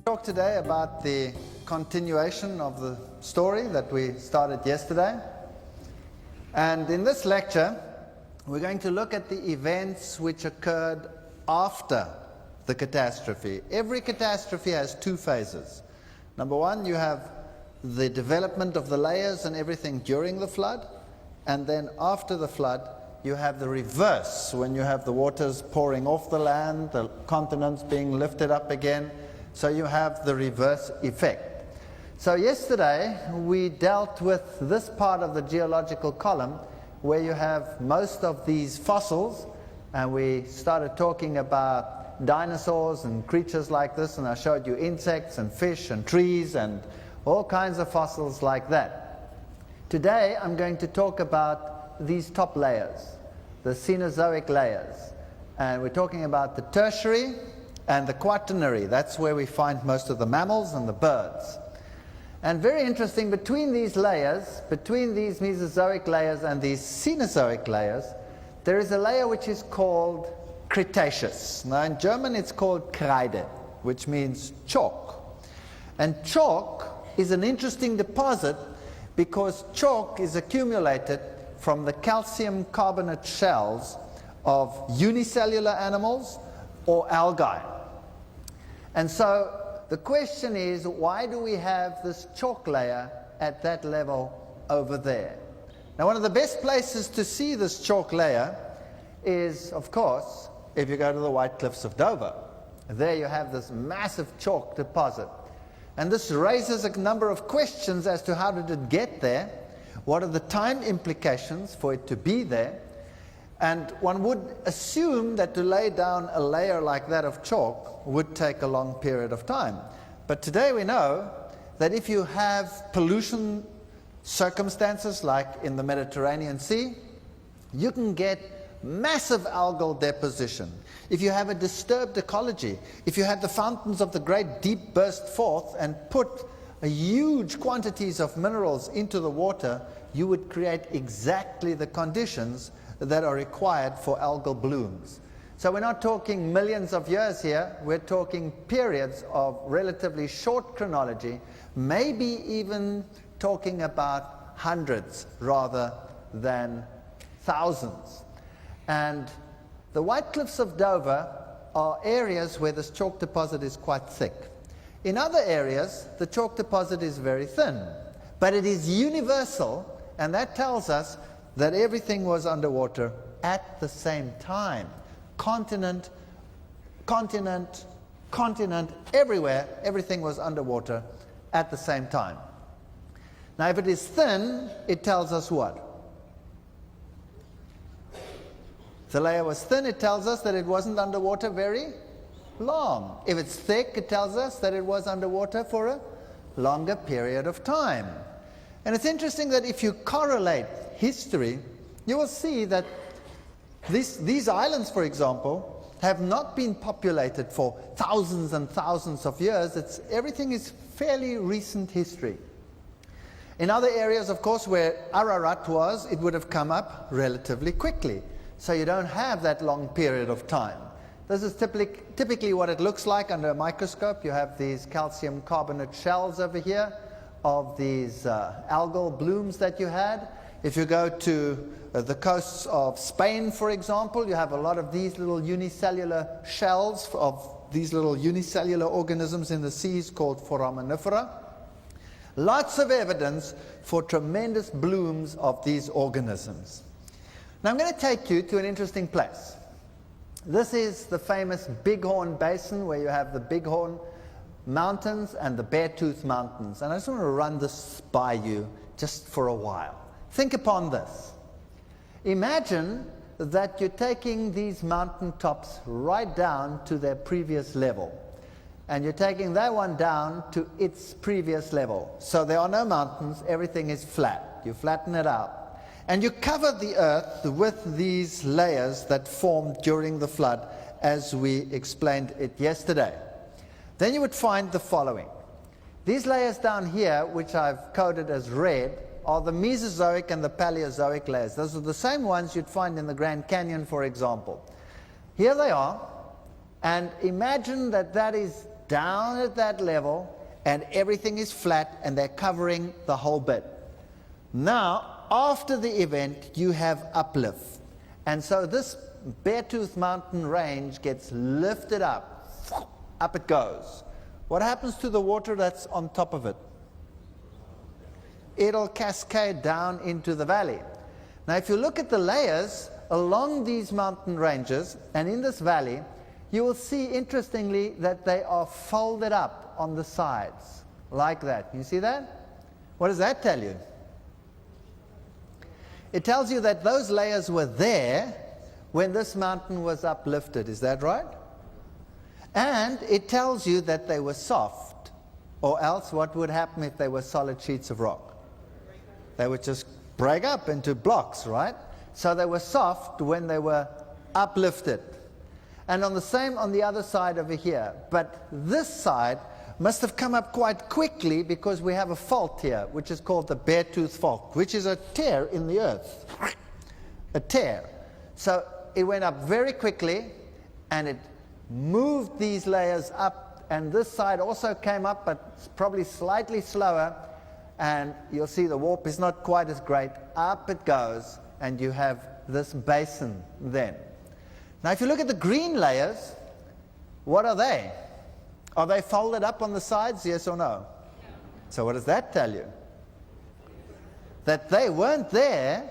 Talk today about the continuation of the story that we started yesterday. And in this lecture, we're going to look at the events which occurred after the catastrophe. Every catastrophe has two phases. Number one, you have the development of the layers and everything during the flood. And then after the flood, you have the reverse, when you have the waters pouring off the land, the continents being lifted up again. So you have the reverse effect. So yesterday we dealt with this part of the geological column where you have most of these fossils, and we started talking about dinosaurs and creatures like this, and I showed you insects and fish and trees and all kinds of fossils like that. Today I'm going to talk about these top layers, the Cenozoic layers, and we're talking about the tertiary and the quaternary. That's where we find most of the mammals and the birds. And very interesting, between these layers, between these Mesozoic layers and these Cenozoic layers, there is a layer which is called Cretaceous. Now in German it's called Kreide, which means chalk. And chalk is an interesting deposit because chalk is accumulated from the calcium carbonate shells of unicellular animals or algae. And so the question is, why do we have this chalk layer at that level over there? Now, one of the best places to see this chalk layer is, of course, if you go to the White Cliffs of Dover. There you have this massive chalk deposit. And this raises a number of questions as to how did it get there, what are the time implications for it to be there. And one would assume that to lay down a layer like that of chalk would take a long period of time. But today we know that if you have pollution circumstances like in the Mediterranean Sea, you can get massive algal deposition. If you have a disturbed ecology, if you had the fountains of the Great Deep burst forth and put huge quantities of minerals into the water, you would create exactly the conditions that are required for algal blooms. So we're not talking millions of years here, we're talking periods of relatively short chronology, maybe even talking about hundreds rather than thousands. And the White Cliffs of Dover are areas where this chalk deposit is quite thick. In other areas, the chalk deposit is very thin, but it is universal, and that tells us that everything was underwater at the same time. Continent, continent, continent, everywhere, everything was underwater at the same time. Now, if it is thin, it tells us what? If the layer was thin, it tells us that it wasn't underwater very long. If it's thick, it tells us that it was underwater for a longer period of time. And it's interesting that if you correlate history, you will see that these islands, for example, have not been populated for thousands and thousands of years. Everything is fairly recent history. In other areas, of course, where Ararat was, it would have come up relatively quickly. So you don't have that long period of time. This is typically what it looks like under a microscope. You have these calcium carbonate shells over here of these algal blooms that you had. If you go to the coasts of Spain, for example, you have a lot of these little unicellular shells of these little unicellular organisms in the seas called foraminifera. Lots of evidence for tremendous blooms of these organisms. Now I'm going to take you to an interesting place. This is the famous Bighorn Basin, where you have the Bighorn Mountains and the Beartooth Mountains. And I just want to run this by you just for a while. Think upon this. Imagine that you're taking these mountain tops right down to their previous level. And you're taking that one down to its previous level. So there are no mountains, everything is flat. You flatten it out. And you cover the earth with these layers that formed during the flood, as we explained it yesterday. Then you would find the following. These layers down here, which I've coded as red, are the Mesozoic and the Paleozoic layers. Those are the same ones you'd find in the Grand Canyon, for example. Here they are, and imagine that that is down at that level, and everything is flat, and they're covering the whole bit. Now, after the event, you have uplift. And so this Beartooth Mountain range gets lifted up. Up it goes. What happens to the water that's on top of it? It'll cascade down into the valley. Now, if you look at the layers along these mountain ranges and in this valley, you will see, interestingly, that they are folded up on the sides, like that. You see that? What does that tell you? It tells you that those layers were there when this mountain was uplifted. Is that right? And it tells you that they were soft, or else what would happen if they were solid sheets of rock? They would just break up into blocks, right? So they were soft when they were uplifted. And on the other side over here. But this side must have come up quite quickly because we have a fault here, which is called the Beartooth Fault, which is a tear in the earth. A tear. So it went up very quickly, and it moved these layers up, and this side also came up, but probably slightly slower, and you'll see the warp is not quite as great. Up it goes, and you have this basin then. Now, if you look at the green layers, what are they? Are they folded up on the sides, yes or no? So what does that tell you? That they weren't there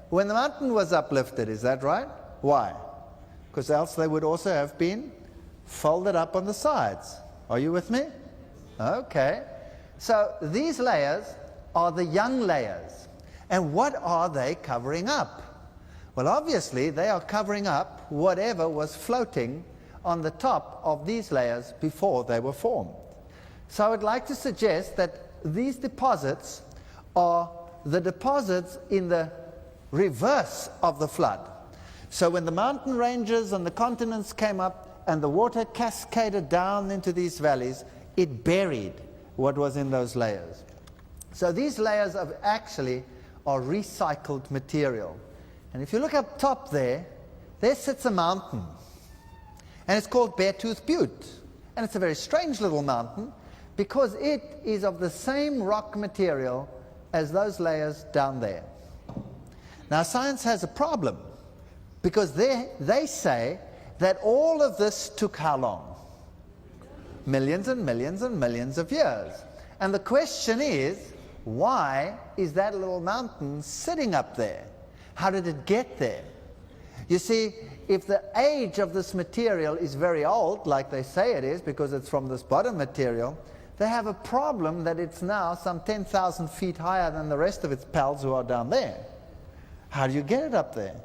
when the mountain was uplifted, is that right? Why? Because else they would also have been folded up on the sides. Are you with me? Okay. So these layers are the young layers. And what are they covering up? Well, obviously, they are covering up whatever was floating on the top of these layers before they were formed. So I would like to suggest that these deposits are the deposits in the reverse of the flood. So when the mountain ranges and the continents came up and the water cascaded down into these valleys, it buried what was in those layers. So these layers actually are recycled material. And if you look up top there sits a mountain. And it's called Beartooth Butte. And it's a very strange little mountain because it is of the same rock material as those layers down there. Now, science has a problem because they say that all of this took how long? Millions and millions and millions of years. And the question is, why is that little mountain sitting up there? How did it get there? You see, if the age of this material is very old, like they say it is, because it's from this bottom material, they have a problem that it's now some 10,000 feet higher than the rest of its pals who are down there. How do you get it up there?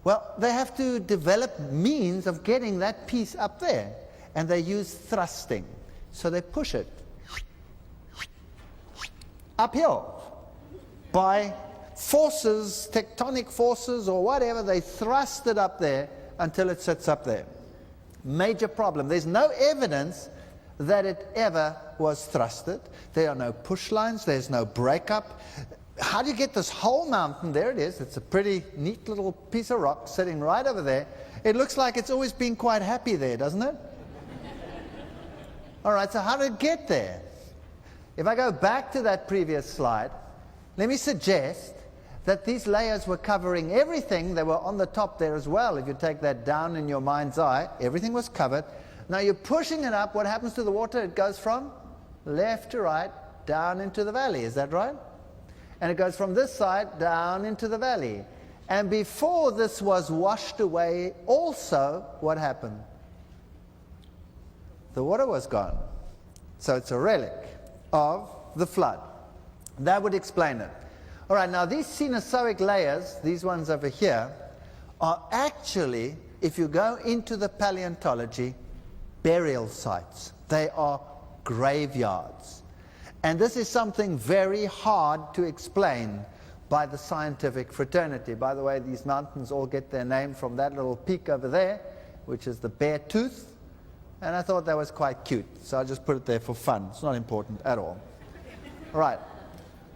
Well, they have to develop means of getting that piece up there. And they use thrusting. So they push it uphill by forces, tectonic forces or whatever. They thrust it up there until it sits up there. Major problem. There's no evidence that it ever was thrusted. There are no push lines. There's no breakup. How do you get this whole mountain? There it is. It's a pretty neat little piece of rock sitting right over there. It looks like it's always been quite happy there, doesn't it? All right, so how did it get there? If I go back to that previous slide, let me suggest that these layers were covering everything. They were on the top there as well. If you take that down in your mind's eye, everything was covered. Now you're pushing it up. What happens to the water? It goes from left to right down into the valley. Is that right? And it goes from this side down into the valley. And before this was washed away, also, what happened? The water was gone. So it's a relic of the flood. That would explain it. All right, now these Cenozoic layers, these ones over here, are actually, if you go into the paleontology, burial sites. They are graveyards. And this is something very hard to explain by the scientific fraternity. By the way, these mountains all get their name from that little peak over there, which is the Beartooth. And I thought that was quite cute, so I just put it there for fun. It's not important at all. All right,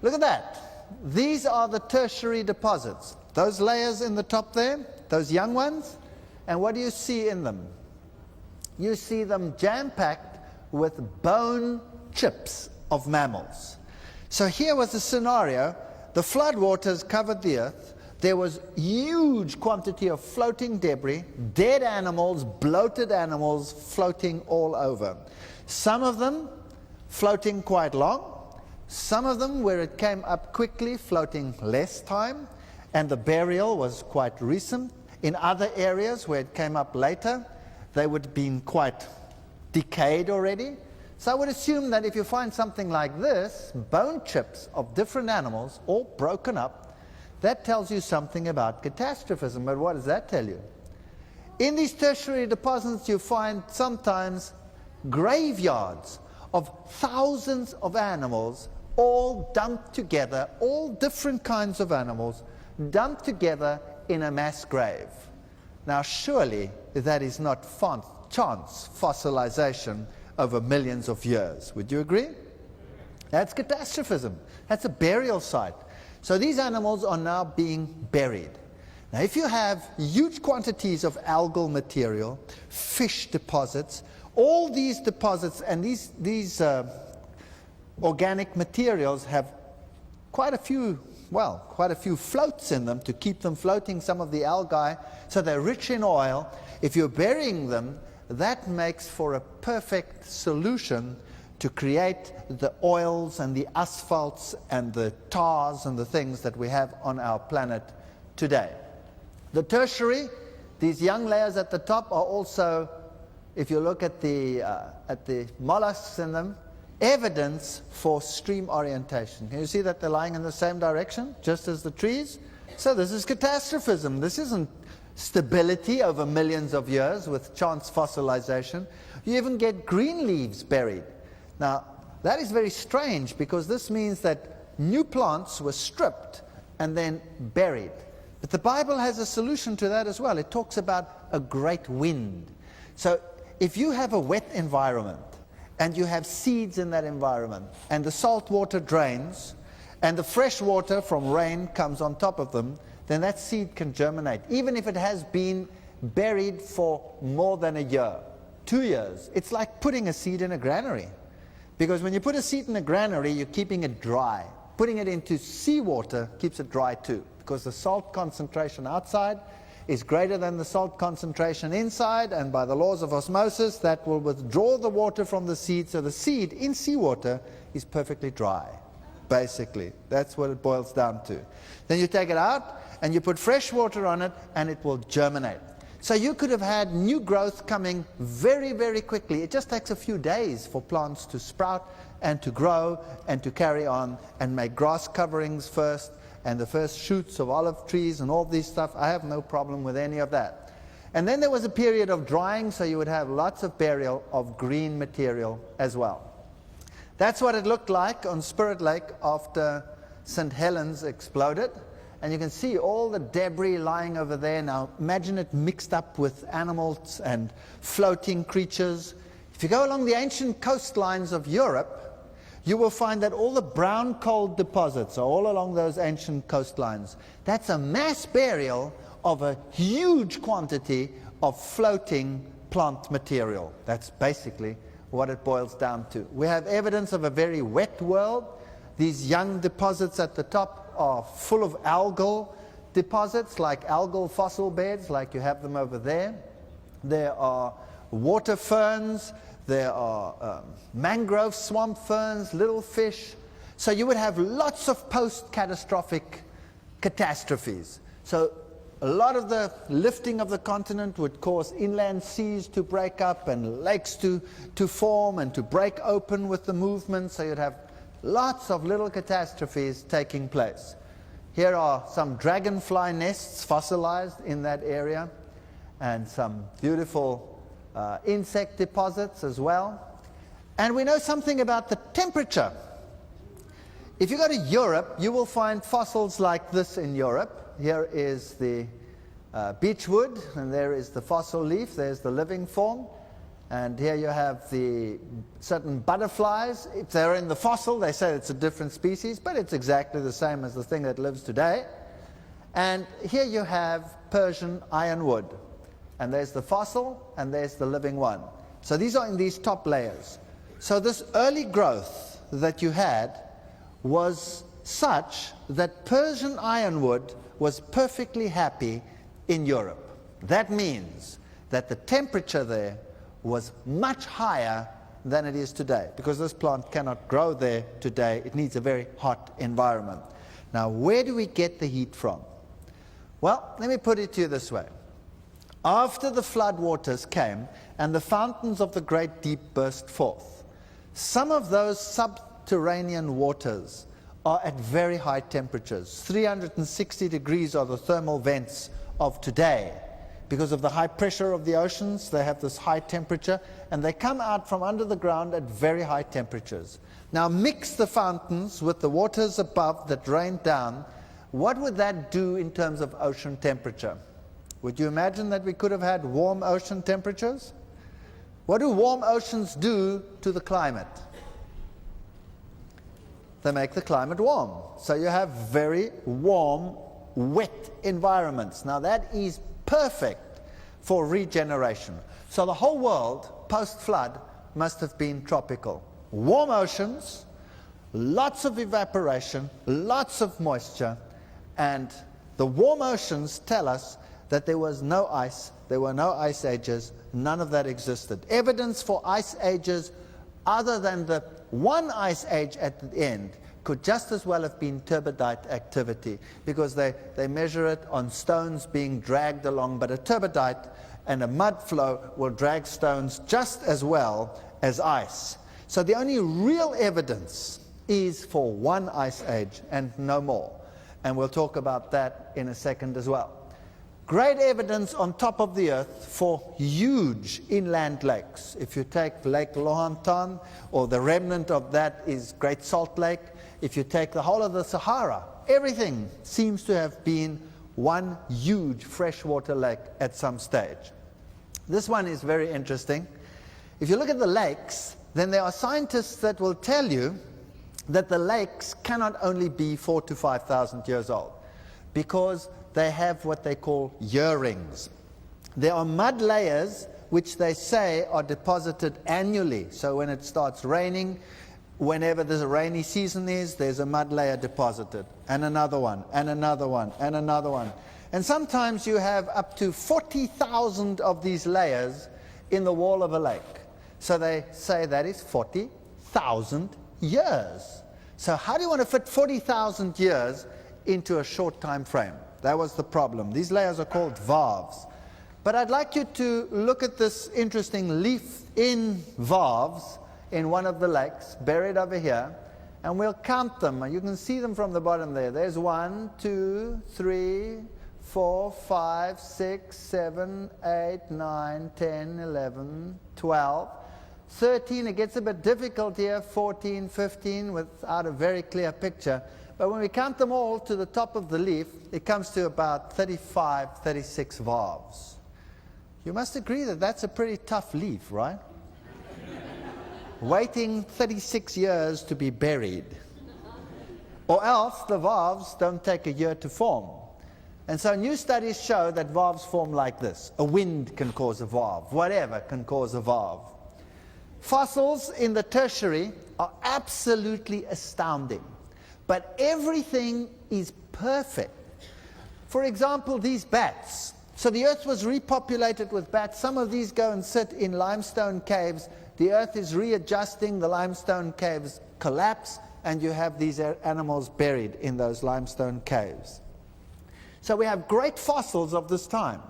look at that. These are the tertiary deposits. Those layers in the top there, those young ones, and what do you see in them? You see them jam-packed with bone chips of mammals. So here was a scenario. The flood waters covered the earth. There was huge quantity of floating debris, dead animals, bloated animals floating all over. Some of them floating quite long, some of them where it came up quickly, floating less time, and the burial was quite recent. In other areas where it came up later, they would have been quite decayed already. So I would assume that if you find something like this, bone chips of different animals, all broken up, that tells you something about catastrophism. But what does that tell you? In these tertiary deposits, you find sometimes graveyards of thousands of animals all dumped together, all different kinds of animals dumped together in a mass grave. Now surely that is not chance fossilization over millions of years. Would you agree? That's catastrophism. That's a burial site. So these animals are now being buried. Now if you have huge quantities of algal material, fish deposits, all these deposits and these organic materials have quite a few floats in them to keep them floating, some of the algae, so they're rich in oil. If you're burying them, that makes for a perfect solution to create the oils and the asphalts and the tars and the things that we have on our planet today. The tertiary, these young layers at the top are also, if you look at the mollusks in them, evidence for stream orientation. Can you see that they're lying in the same direction, just as the trees? So this is catastrophism. This isn't stability over millions of years with chance fossilization. You even get green leaves buried. Now, that is very strange, because this means that new plants were stripped and then buried. But the Bible has a solution to that as well. It talks about a great wind. So if you have a wet environment, and you have seeds in that environment, and the salt water drains, and the fresh water from rain comes on top of them, then that seed can germinate, even if it has been buried for more than a year, 2 years. It's like putting a seed in a granary. Because when you put a seed in a granary, you're keeping it dry. Putting it into seawater keeps it dry too, because the salt concentration outside is greater than the salt concentration inside, and by the laws of osmosis, that will withdraw the water from the seed, so the seed in seawater is perfectly dry, basically. That's what it boils down to. Then you take it out, and you put fresh water on it, and it will germinate. So you could have had new growth coming very, very quickly. It just takes a few days for plants to sprout and to grow and to carry on and make grass coverings first, and the first shoots of olive trees and all these stuff. I have no problem with any of that. And then there was a period of drying, so you would have lots of burial of green material as well. That's what it looked like on Spirit Lake after St. Helens exploded. And you can see all the debris lying over there. Now imagine it mixed up with animals and floating creatures. If you go along the ancient coastlines of Europe, you will find that all the brown coal deposits are all along those ancient coastlines. That's a mass burial of a huge quantity of floating plant material. That's basically what it boils down to. We have evidence of a very wet world. These young deposits at the top are full of algal deposits, like algal fossil beds, like you have them over there. There are water ferns. There are mangrove swamp ferns, little fish. So you would have lots of post-catastrophic catastrophes. So a lot of the lifting of the continent would cause inland seas to break up and lakes to form and to break open with the movement. So you'd have lots of little catastrophes taking place. Here are some dragonfly nests fossilized in that area, and some beautiful insect deposits as well. And we know something about the temperature. If you go to Europe, you will find fossils like this in Europe. Here is the beechwood, and there is the fossil leaf. There's the living form. And here you have the certain butterflies. If they're in the fossil, they say it's a different species, but it's exactly the same as the thing that lives today. And here you have Persian ironwood. And there's the fossil, and there's the living one. So these are in these top layers. So this early growth that you had was such that Persian ironwood was perfectly happy in Europe. That means that the temperature there was much higher than it is today, because this plant cannot grow there today. It needs a very hot environment. Now, where do we get the heat from? Well, let me put it to you this way. After the flood waters came and the fountains of the great deep burst forth, some of those subterranean waters are at very high temperatures. 360 degrees are the thermal vents of today. Because of the high pressure of the oceans, they have this high temperature, and they come out from under the ground at very high temperatures. Now mix the fountains with the waters above that rain down. What would that do in terms of ocean temperature? Would you imagine that we could have had warm ocean temperatures? What do warm oceans do to the climate? They make the climate warm. So you have very warm, wet environments. Now that is perfect for regeneration. So the whole world, post-flood, must have been tropical. Warm oceans, lots of evaporation, lots of moisture, and the warm oceans tell us that there was no ice, there were no ice ages, none of that existed. Evidence for ice ages other than the one ice age at the end could just as well have been turbidite activity, because they measure it on stones being dragged along, but a turbidite and a mud flow will drag stones just as well as ice. So the only real evidence is for one ice age and no more. And we'll talk about that in a second as well. Great evidence on top of the earth for huge inland lakes. If you take Lake Lohantan, or the remnant of that is Great Salt Lake, if you take the whole of the Sahara, everything seems to have been one huge freshwater lake at some stage. This one is very interesting. If you look at the lakes, then there are scientists that will tell you that the lakes cannot only be 4,000 to 5,000 years old, because they have what they call year rings. There are mud layers which they say are deposited annually. So when it starts raining, whenever there's a rainy season there's a mud layer deposited, and another one, and another one, and another one. And sometimes you have up to 40,000 of these layers in the wall of a lake. So they say that is 40,000 years. So how do you want to fit 40,000 years into a short time frame? That was the problem. These layers are called varves. But I'd like you to look at this interesting leaf in varves in one of the lakes, buried over here, and we'll count them. You can see them from the bottom there. There's 1, 2, 3, 4, 5, 6, 7, 8, 9, 10, 11, 12, 13. It gets a bit difficult here, 14, 15, without a very clear picture. But when we count them all to the top of the leaf, it comes to about 35, 36 varves. You must agree that that's a pretty tough leaf, right? Waiting 36 years to be buried. Or else the valves don't take a year to form. And so new studies show that valves form like this. A wind can cause a valve. Whatever can cause a valve. Fossils in the tertiary are absolutely astounding. But everything is perfect. For example, these bats. So the earth was repopulated with bats. Some of these go and sit in limestone caves. The earth is readjusting, the limestone caves collapse, and you have these animals buried in those limestone caves. So we have great fossils of this time.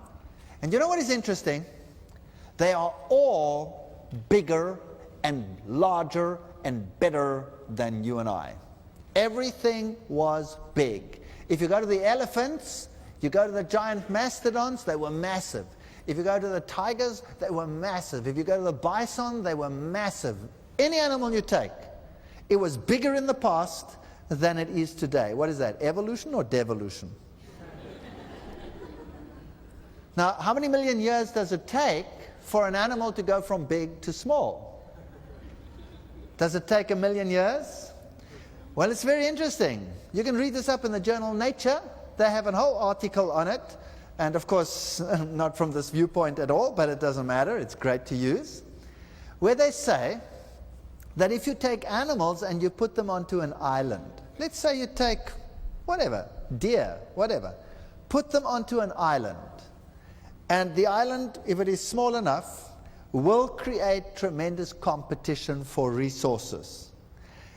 And you know what is interesting? They are all bigger and larger and better than you and I. Everything was big. If you go to the elephants, you go to the giant mastodons, they were massive. If you go to the tigers, they were massive. If you go to the bison, they were massive. Any animal you take, it was bigger in the past than it is today. What is that, evolution or devolution? Now, how many million years does it take for an animal to go from big to small? Does it take 1 million years? Well, it's very interesting. You can read this up in the journal Nature. They have a whole article on it. And of course, not from this viewpoint at all, but it doesn't matter. It's great to use. Where they say that if you take animals and you put them onto an island, let's say you take whatever, deer, whatever, put them onto an island, and the island, if it is small enough, will create tremendous competition for resources.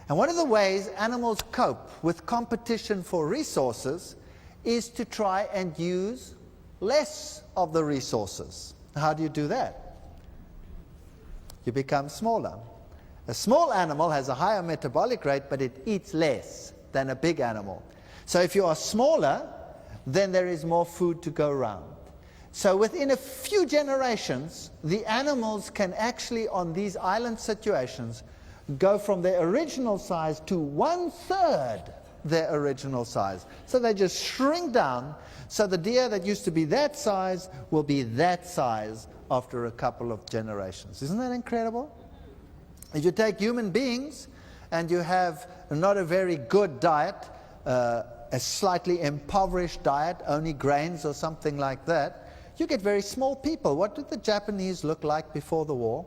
And one of the ways animals cope with competition for resources is to try and use less of the resources. How do you do that? You become smaller. A small animal has a higher metabolic rate, but it eats less than a big animal. So if you are smaller, then there is more food to go around. So within a few generations, the animals can actually, on these island situations, go from their original size to 1/3 their original size. So they just shrink down, so the deer that used to be that size will be that size after a couple of generations. Isn't that incredible? If you take human beings and you have not a very good diet, a slightly impoverished diet, only grains or something like that, you get very small people. What did the Japanese look like before the war?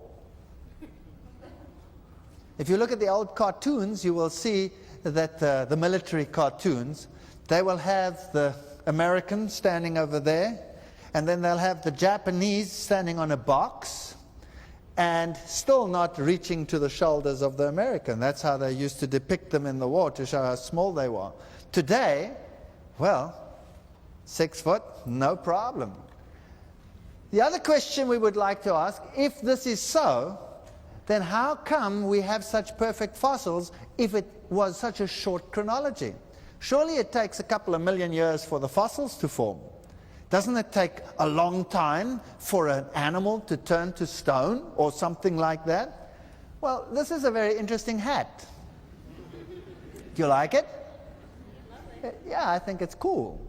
If you look at the old cartoons, you will see that the military cartoons, they will have the Americans standing over there, and then they'll have the Japanese standing on a box, and still not reaching to the shoulders of the American. That's how they used to depict them in the war, to show how small they were. Today, well, 6 foot, no problem. The other question we would like to ask, if this is so, then how come we have such perfect fossils if it was such a short chronology? Surely it takes a couple of million years for the fossils to form. Doesn't it take a long time for an animal to turn to stone or something like that? Well, this is a very interesting hat. Do you like it? Yeah, I think it's cool.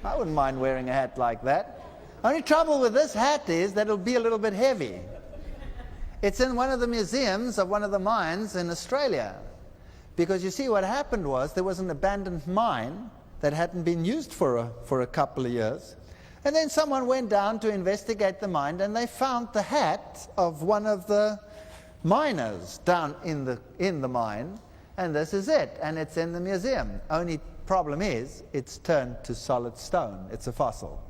I wouldn't mind wearing a hat like that. Only trouble with this hat is that it'll be a little bit heavy. It's in one of the museums of one of the mines in Australia. Because you see, what happened was there was an abandoned mine that hadn't been used for a couple of years. And then someone went down to investigate the mine, and they found the hat of one of the miners down in the mine. And this is it. And it's in the museum. Only problem is, it's turned to solid stone. It's a fossil.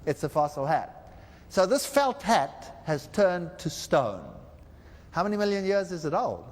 It's a fossil hat. So this felt hat has turned to stone. How many million years is it old?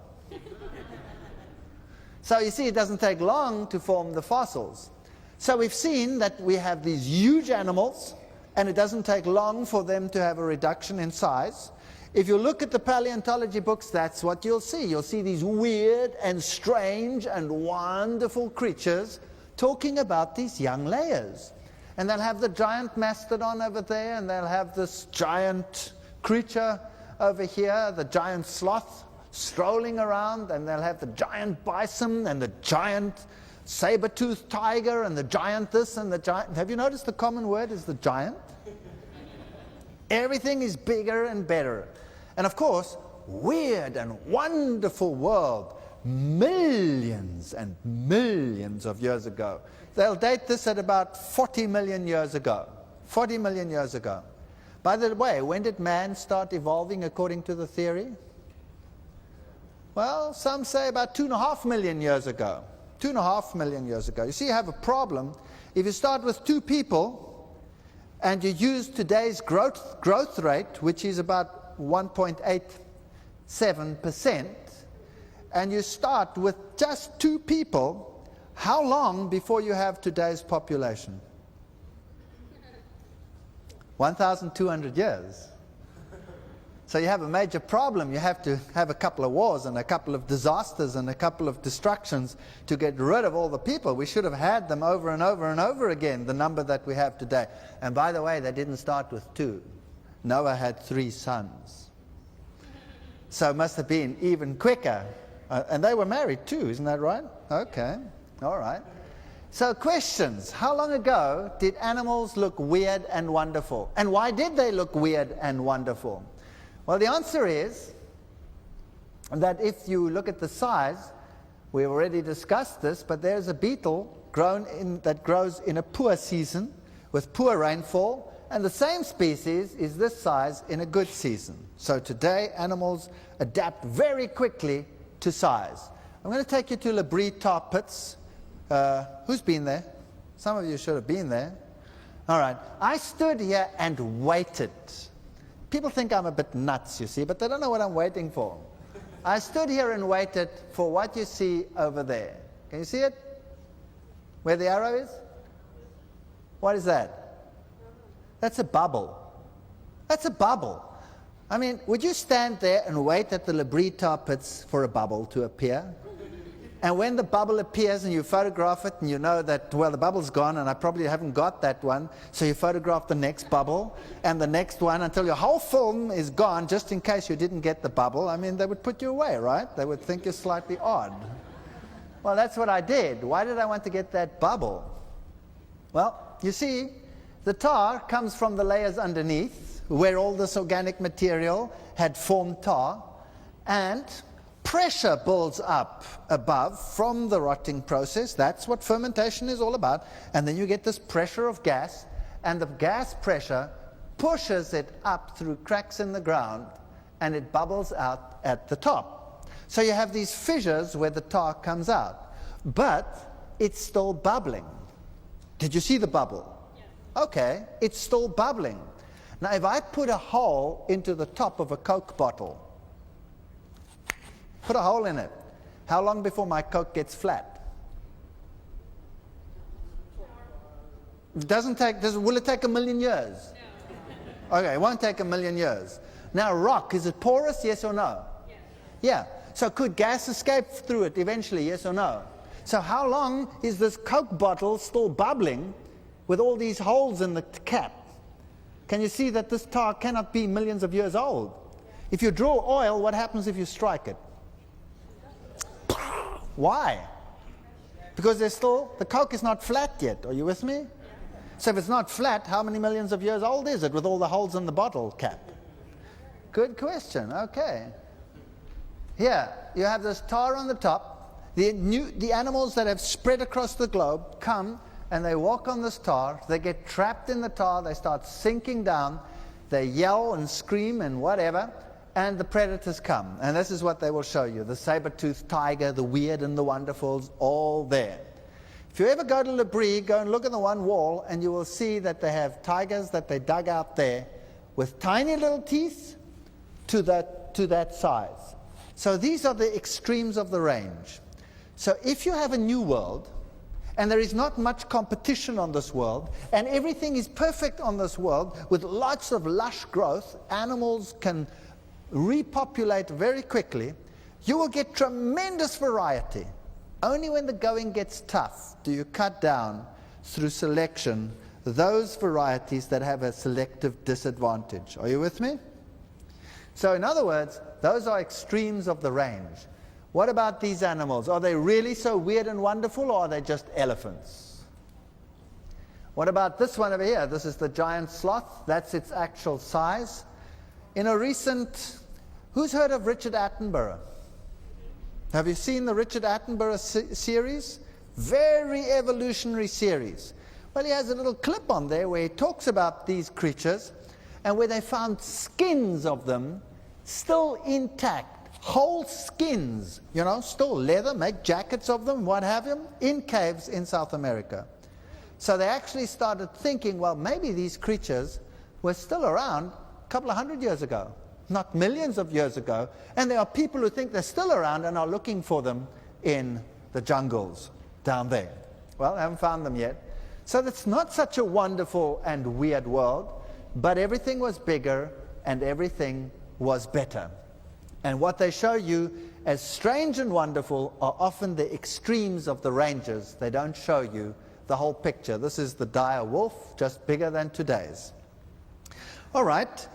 So you see, it doesn't take long to form the fossils. So we've seen that we have these huge animals, and it doesn't take long for them to have a reduction in size. If you look at the paleontology books, that's what you'll see. You'll see these weird and strange and wonderful creatures talking about these young layers. And they'll have the giant mastodon over there, and they'll have this giant creature over here, the giant sloth strolling around, and they'll have the giant bison and the giant saber-toothed tiger and the giant this and the giant. Have you noticed the common word is the giant? Everything is bigger and better. And of course, weird and wonderful world, millions and millions of years ago. They'll date this at about 40 million years ago. 40 million years ago. By the way, when did man start evolving according to the theory? Well, some say about 2.5 million years ago. 2.5 million years ago. You see, you have a problem. If you start with 2 people and you use today's growth rate, which is about 1.87%, and you start with just 2 people, how long before you have today's population? 1,200 years. So you have a major problem. You have to have a couple of wars and a couple of disasters and a couple of destructions to get rid of all the people. We should have had them over and over and over again, the number that we have today. And by the way, they didn't start with 2. Noah had 3 sons. So it must have been even quicker. And they were married too, isn't that right? Okay, all right. So questions. How long ago did animals look weird and wonderful? And why did they look weird and wonderful? Well, the answer is that if you look at the size, we've already discussed this, but there's a beetle that grows in a poor season with poor rainfall, and the same species is this size in a good season. So today, animals adapt very quickly to size. I'm going to take you to Labrie tar pits. Who's been there? Some of you should have been there. All right. I stood here and waited. People think I'm a bit nuts, you see, but they don't know what I'm waiting for. I stood here and waited for what you see over there. Can you see it? Where the arrow is? What is that? That's a bubble. That's a bubble. I mean, would you stand there and wait at the Labrie tar pits for a bubble to appear? And when the bubble appears and you photograph it and you know that, well, the bubble's gone and I probably haven't got that one, so you photograph the next bubble and the next one until your whole film is gone just in case you didn't get the bubble. I mean, they would put you away, right? They would think you're slightly odd. Well, that's what I did. Why did I want to get that bubble? Well, you see, the tar comes from the layers underneath where all this organic material had formed tar, and pressure builds up above from the rotting process. That's what fermentation is all about. And then you get this pressure of gas, and the gas pressure pushes it up through cracks in the ground, and it bubbles out at the top. So you have these fissures where the tar comes out, but it's still bubbling. Did you see the bubble? Yeah. Okay, it's still bubbling. Now, if I put a hole into the top of a Coke bottle, put a hole in it, how long before my Coke gets flat? It doesn't take, will it take 1,000,000 years? No. Okay, it won't take 1,000,000 years. Now, rock, is it porous, yes or no? Yes. Yeah. So could gas escape through it eventually, yes or no? So how long is this Coke bottle still bubbling with all these holes in the cap? Can you see that this tar cannot be millions of years old? If you draw oil, what happens if you strike it? Why? Because there's still, the Coke is not flat yet. Are you with me? So if it's not flat, how many millions of years old is it with all the holes in the bottle cap? Good question. Okay. Here, you have this tar on the top. The animals that have spread across the globe come and they walk on this tar. They get trapped in the tar. They start sinking down. They yell and scream and whatever. And the predators come. And this is what they will show you. The saber-toothed tiger, the weird and the wonderfuls, all there. If you ever go to Labrie, go and look at the one wall, and you will see that they have tigers that they dug out there with tiny little teeth to that size. So these are the extremes of the range. So if you have a new world, and there is not much competition on this world, and everything is perfect on this world with lots of lush growth, animals can repopulate very quickly, you will get tremendous variety. Only when the going gets tough do you cut down through selection those varieties that have a selective disadvantage. Are you with me? So in other words, those are extremes of the range. What about these animals? Are they really so weird and wonderful, or are they just elephants? What about this one over here? This is the giant sloth. That's its actual size. In a recent, who's heard of Richard Attenborough? Have you seen the Richard Attenborough series? Very evolutionary series. Well, he has a little clip on there where he talks about these creatures and where they found skins of them still intact. Whole skins, you know, still leather, make jackets of them, what have you, in caves in South America. So they actually started thinking, well, maybe these creatures were still around a couple of hundred years ago, not millions of years ago. And there are people who think they're still around and are looking for them in the jungles down there. Well, I haven't found them yet. So that's not such a wonderful and weird world, but everything was bigger and everything was better. And what they show you as strange and wonderful are often the extremes of the ranges. They don't show you the whole picture. This is the dire wolf, just bigger than today's. All right.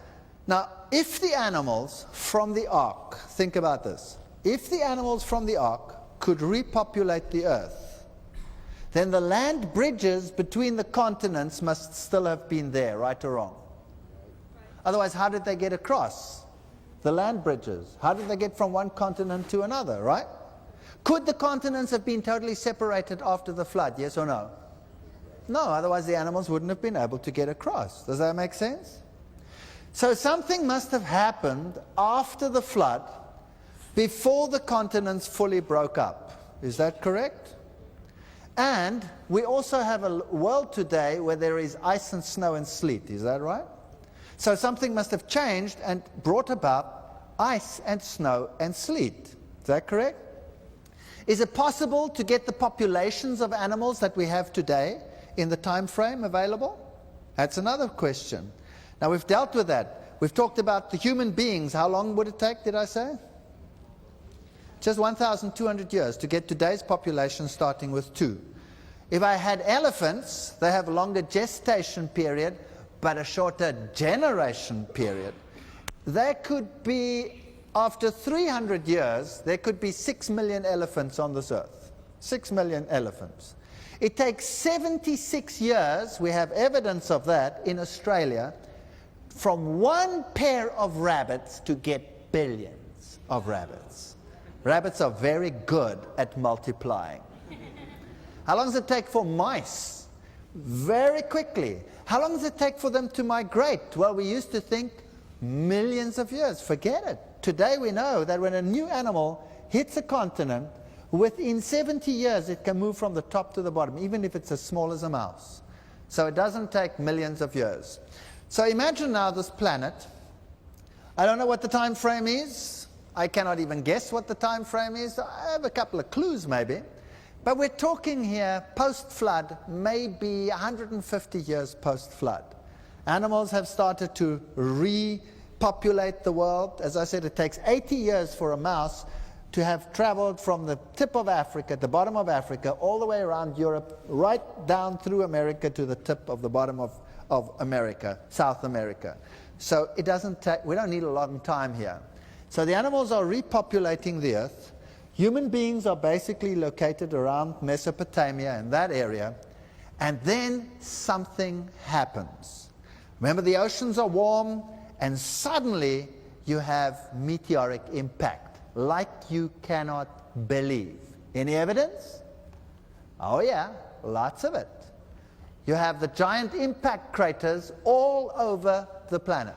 Now, if the animals from the ark, think about this, if the animals from the ark could repopulate the earth, then the land bridges between the continents must still have been there, right or wrong? Otherwise, how did they get across? The land bridges. How did they get from one continent to another, right? Could the continents have been totally separated after the flood, yes or no? No, otherwise the animals wouldn't have been able to get across. Does that make sense? So something must have happened after the flood, before the continents fully broke up. Is that correct? And we also have a world today where there is ice and snow and sleet. Is that right? So something must have changed and brought about ice and snow and sleet. Is that correct? Is it possible to get the populations of animals that we have today in the time frame available? That's another question. Now, we've dealt with that. We've talked about the human beings. How long would it take, did I say? Just 1,200 years to get today's population, starting with 2. If I had elephants, they have a longer gestation period, but a shorter generation period. There could be, after 300 years, there could be 6 million elephants on this earth. 6 million elephants. It takes 76 years, we have evidence of that in Australia, from one pair of rabbits to get billions of rabbits. Rabbits are very good at multiplying. How long does it take for mice? Very quickly. How long does it take for them to migrate? Well, we used to think millions of years. Forget it. Today we know that when a new animal hits a continent, within 70 years it can move from the top to the bottom, even if it's as small as a mouse. So it doesn't take millions of years. So imagine now this planet. I don't know what the time frame is. I cannot even guess what the time frame is. I have a couple of clues maybe. But we're talking here post-flood, maybe 150 years post-flood. Animals have started to repopulate the world. As I said, it takes 80 years for a mouse to have traveled from the tip of Africa, the bottom of Africa, all the way around Europe, right down through America to the tip of the bottom of America, South America. So it doesn't take, we don't need a long time here. So the animals are repopulating the earth. Human beings are basically located around Mesopotamia and that area, and then something happens. Remember, the oceans are warm, and suddenly you have meteoric impact, like you cannot believe. Any evidence? Oh yeah, lots of it. You have the giant impact craters all over the planet.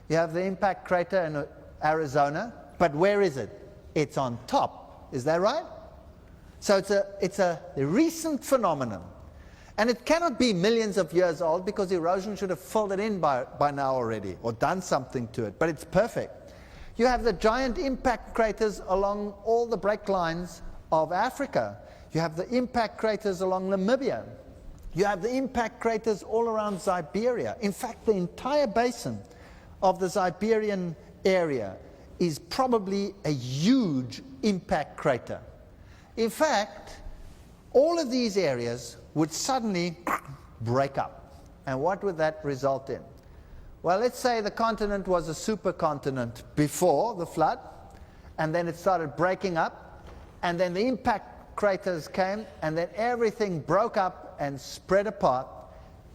You have the impact crater in Arizona, but where is it? It's on top. Is that right? So it's a recent phenomenon. And it cannot be millions of years old, because erosion should have filled it in by now already, or done something to it. But it's perfect. You have the giant impact craters along all the break lines of Africa. You have the impact craters along Namibia. You have the impact craters all around Siberia. In fact, the entire basin of the Siberian area is probably a huge impact crater. In fact, all of these areas would suddenly break up. And what would that result in? Well, let's say the continent was a supercontinent before the flood, and then it started breaking up, and then the impact craters came, and then everything broke up and spread apart.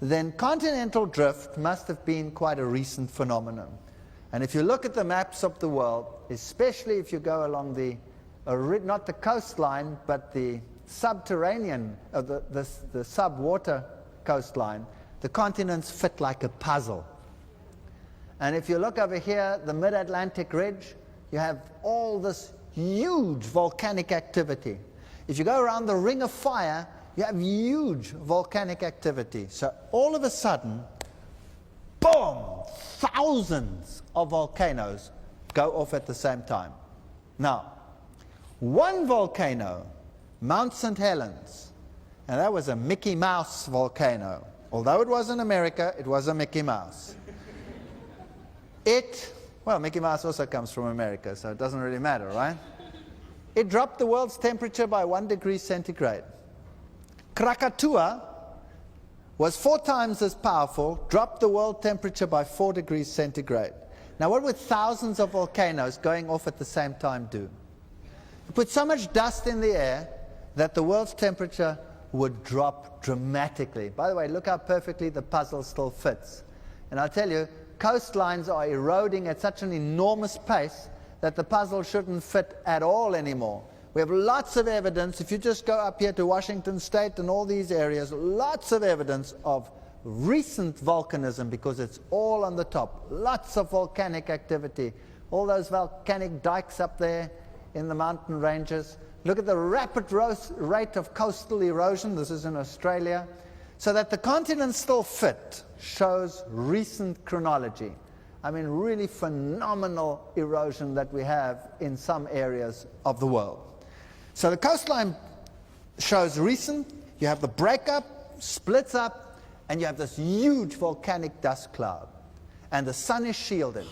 Then continental drift must have been quite a recent phenomenon. And if you look at the maps of the world, especially if you go along the, not the coastline, but the subterranean, the sub-water coastline, the continents fit like a puzzle. And if you look over here, the mid-Atlantic ridge, you have all this huge volcanic activity. If you go around the Ring of Fire, you have huge volcanic activity. So all of a sudden, boom, thousands of volcanoes go off at the same time. Now, one volcano, Mount St. Helens, and that was a Mickey Mouse volcano. Although it was in America, it was a Mickey Mouse. Well, Mickey Mouse also comes from America, so it doesn't really matter, right? It dropped the world's temperature by 1 degree centigrade. Krakatoa was 4 times as powerful, dropped the world temperature by 4 degrees centigrade. Now, what would thousands of volcanoes going off at the same time do? It put so much dust in the air that the world's temperature would drop dramatically. By the way, look how perfectly the puzzle still fits. And I'll tell you, coastlines are eroding at such an enormous pace that the puzzle shouldn't fit at all anymore. We have lots of evidence. If you just go up here to Washington State and all these areas, lots of evidence of recent volcanism because it's all on the top. Lots of volcanic activity. All those volcanic dikes up there in the mountain ranges. Look at the rapid rate of coastal erosion. This is in Australia. So that the continents still fit shows recent chronology. I mean, really phenomenal erosion that we have in some areas of the world. So the coastline shows recent. You have the breakup, splits up, and you have this huge volcanic dust cloud. And the sun is shielded.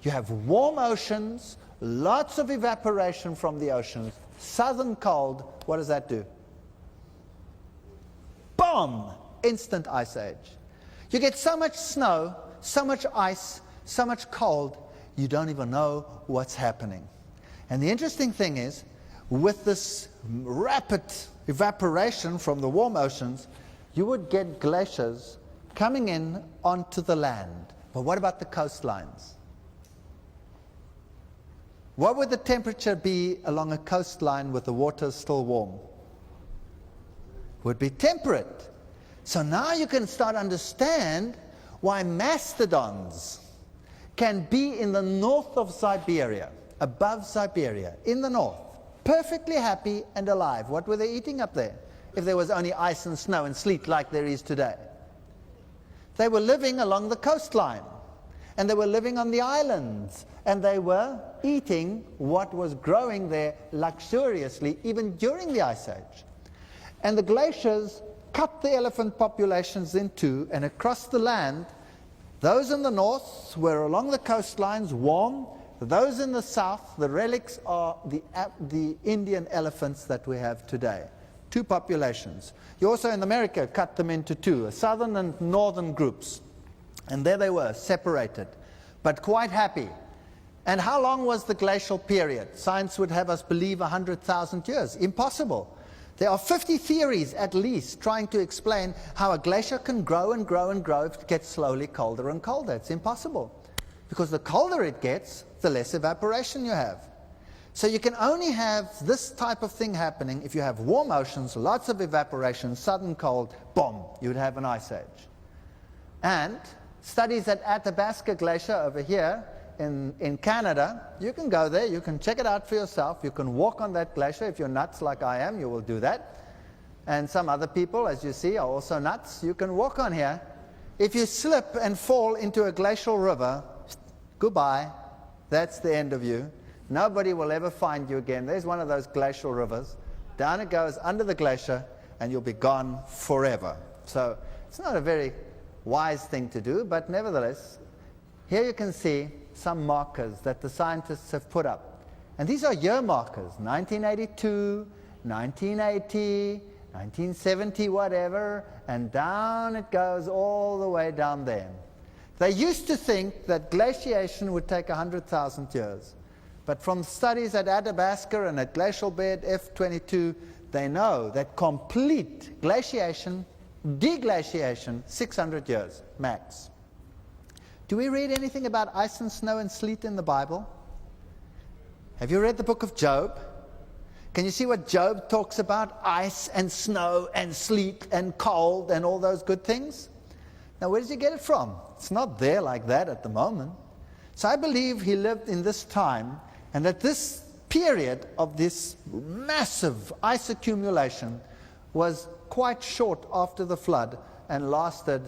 You have warm oceans, lots of evaporation from the oceans, southern cold. What does that do? Boom! Instant ice age. You get so much snow, so much ice, so much cold, you don't even know what's happening. And the interesting thing is, with this rapid evaporation from the warm oceans, you would get glaciers coming in onto the land. But what about the coastlines? What would the temperature be along a coastline with the water still warm? Would be temperate. So now you can start understand why mastodons can be in the north of Siberia, above Siberia, in the north, perfectly happy and alive. What were they eating up there if there was only ice and snow and sleet like there is today? They were living along the coastline, and they were living on the islands, and they were eating what was growing there luxuriously even during the Ice Age. And the glaciers cut the elephant populations in two, and across the land, those in the north were along the coastlines warm. Those in the south, the relics are the Indian elephants that we have today. Two populations. You also in America cut them into two, southern and northern groups. And there they were, separated, but quite happy. And how long was the glacial period? Science would have us believe 100,000 years. Impossible. There are 50 theories at least trying to explain how a glacier can grow and grow and grow if it gets slowly colder and colder. It's impossible. Because the colder it gets, the less evaporation you have. So you can only have this type of thing happening if you have warm oceans, lots of evaporation, sudden cold, boom, you would have an ice age. And studies at Athabasca Glacier over here in Canada, you can go there, you can check it out for yourself, you can walk on that glacier. If you're nuts like I am, you will do that. And some other people, as you see, are also nuts. You can walk on here. If you slip and fall into a glacial river, goodbye, that's the end of you. Nobody will ever find you again. There's one of those glacial rivers. Down it goes under the glacier, and you'll be gone forever. So it's not a very wise thing to do, but nevertheless, here you can see some markers that the scientists have put up. And these are year markers, 1982, 1980, 1970, whatever, and down it goes all the way down there. They used to think that glaciation would take 100,000 years. But from studies at Athabasca and at glacial bed F22, they know that complete glaciation, deglaciation, 600 years max. Do we read anything about ice and snow and sleet in the Bible? Have you read the book of Job? Can you see what Job talks about? Ice and snow and sleet and cold and all those good things? Now, where does he get it from? It's not there like that at the moment. So I believe he lived in this time, and that this period of this massive ice accumulation was quite short after the flood and lasted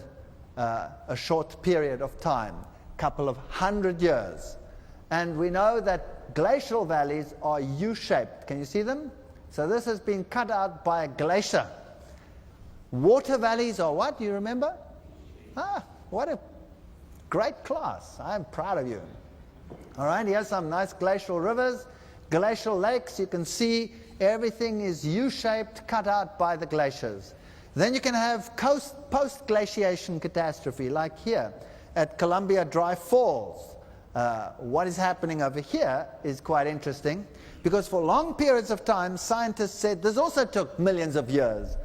a short period of time, a couple of 100 years. And we know that glacial valleys are U-shaped. Can you see them? So this has been cut out by a glacier. Water valleys are what? Do you remember? What a great class. I'm proud of you. All right, here's some nice glacial rivers, glacial lakes. You can see everything is U-shaped, cut out by the glaciers. Then you can have post-glaciation catastrophe, like here at Columbia Dry Falls. What is happening over here is quite interesting, because for long periods of time, scientists said this also took millions of years.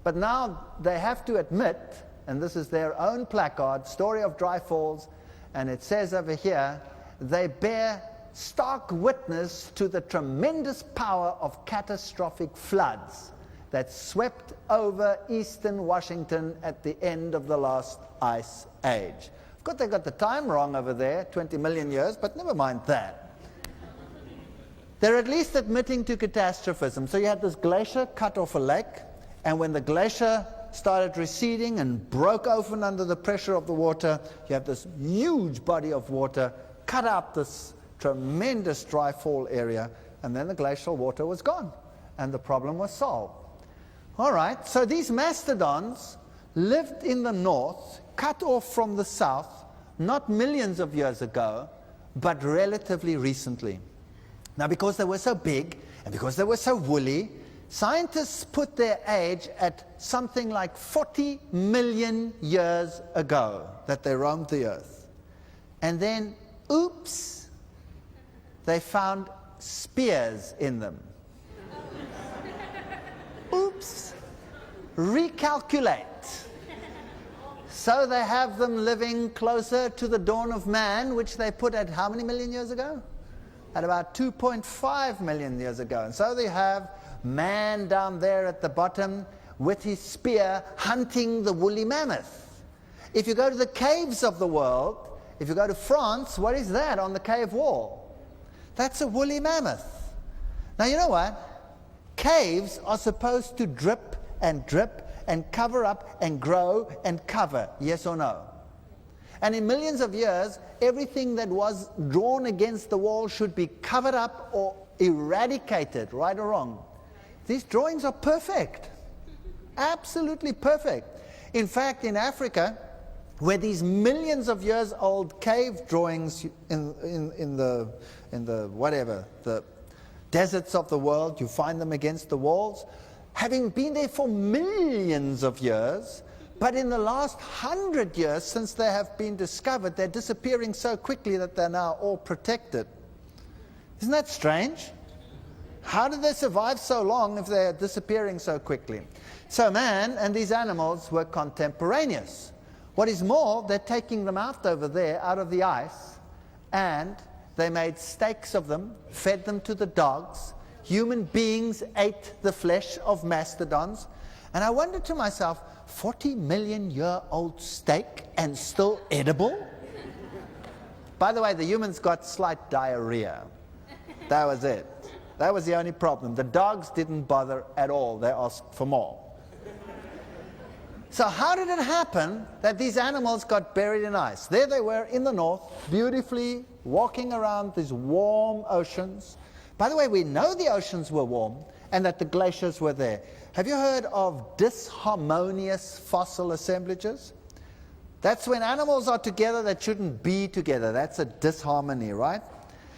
But now they have to admit, and this is their own placard, Story of Dry Falls, and it says over here, they bear stark witness to the tremendous power of catastrophic floods. that swept over eastern Washington at the end of the last ice age. Of course, they got the time wrong over there, 20 million years, but never mind that. They're at least admitting to catastrophism. So you had this glacier cut off a lake, and when the glacier started receding and broke open under the pressure of the water, you have this huge body of water cut out this tremendous dry fall area, and then the glacial water was gone, and the problem was solved. All right, so these mastodons lived in the north, cut off from the south, not millions of years ago, but relatively recently. Now, because they were so big, and because they were so woolly, scientists put their age at something like 40 million years ago that they roamed the earth. And then, oops, they found spears in them. Oops. Recalculate. So they have them living closer to the dawn of man, which they put at how many million years ago? At about 2.5 million years ago. And so they have man down there at the bottom with his spear hunting the woolly mammoth. If you go to the caves of the world, if you go to France, what is that on the cave wall? That's a woolly mammoth. Now you know what? Caves are supposed to drip and cover up and grow and cover, yes or no? And in millions of years, everything that was drawn against the wall should be covered up or eradicated, right or wrong. These drawings are perfect, absolutely perfect. In fact, in Africa, where these millions of years old cave drawings in the whatever, the deserts of the world, you find them against the walls, having been there for millions of years, but in the last 100 years since they have been discovered, they're disappearing so quickly that they're now all protected. Isn't that strange? How did they survive so long if they're disappearing so quickly? So man and these animals were contemporaneous. What is more, they're taking them out over there, out of the ice, and they made steaks of them, fed them to the dogs. Human beings ate the flesh of mastodons. And I wondered to myself, 40 million year old steak and still edible? By the way, the humans got slight diarrhea. That was it. That was the only problem. The dogs didn't bother at all. They asked for more. So how did it happen that these animals got buried in ice? There they were in the north, beautifully walking around these warm oceans. By the way, we know the oceans were warm and that the glaciers were there. Have you heard of disharmonious fossil assemblages? That's when animals are together that shouldn't be together. That's a disharmony, right?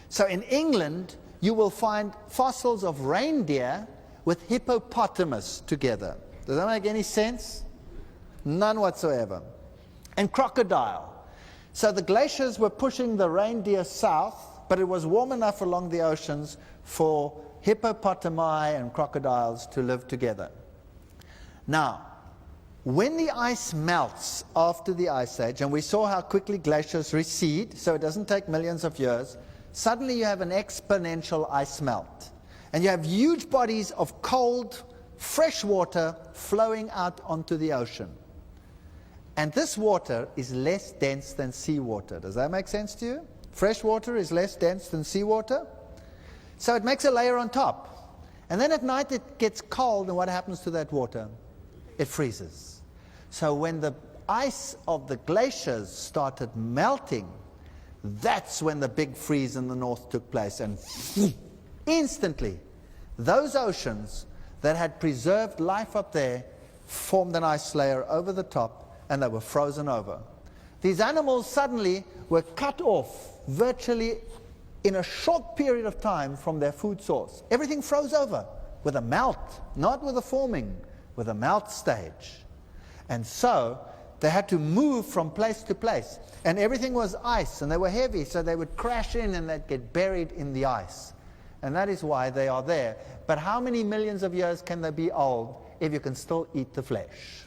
So in England, you will find fossils of reindeer with hippopotamus together. Does that make any sense? None whatsoever. And crocodile. So the glaciers were pushing the reindeer south, but it was warm enough along the oceans for hippopotami and crocodiles to live together. Now, when the ice melts after the ice age, and we saw how quickly glaciers recede, so it doesn't take millions of years, suddenly you have an exponential ice melt. And you have huge bodies of cold, fresh water flowing out onto the ocean. And this water is less dense than seawater. Does that make sense to you? Fresh water is less dense than seawater. So it makes a layer on top. And then at night it gets cold, and what happens to that water? It freezes. So when the ice of the glaciers started melting, that's when the big freeze in the north took place. And instantly, those oceans that had preserved life up there formed an ice layer over the top, and they were frozen over. These animals suddenly were cut off virtually in a short period of time from their food source. Everything froze over with a melt, not with a forming, with a melt stage. And so they had to move from place to place. And everything was ice, and they were heavy, so they would crash in and they'd get buried in the ice. And that is why they are there. But how many millions of years can they be old if you can still eat the flesh?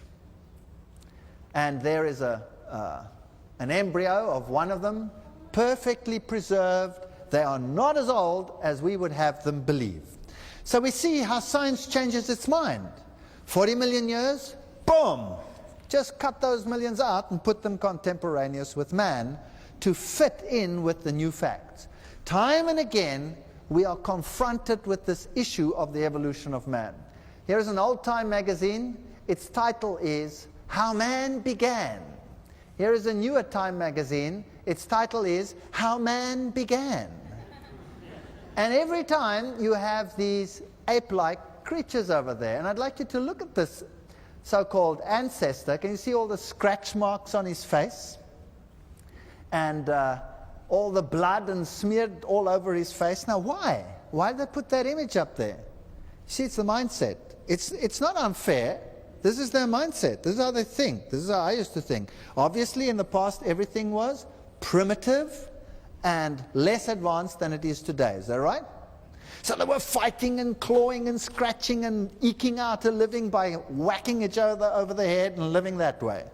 And there is an embryo of one of them, perfectly preserved. They are not as old as we would have them believe. So we see how science changes its mind. 40 million years, boom! Just cut those millions out and put them contemporaneous with man to fit in with the new facts. Time and again, we are confronted with this issue of the evolution of man. Here is an old-time magazine. Its title is How Man Began. Here is a newer time magazine. Its title is How Man Began. And every time you have these ape-like creatures over there. And I'd like you to look at this so-called ancestor. Can you see all the scratch marks on his face? And all the blood and smeared all over his face. Now why? Why did they put that image up there? See, it's the mindset. It's not unfair. This is their mindset. This is how they think. This is how I used to think. Obviously, in the past, everything was primitive and less advanced than it is today. Is that right? So they were fighting and clawing and scratching and eking out a living by whacking each other over the head and living that way.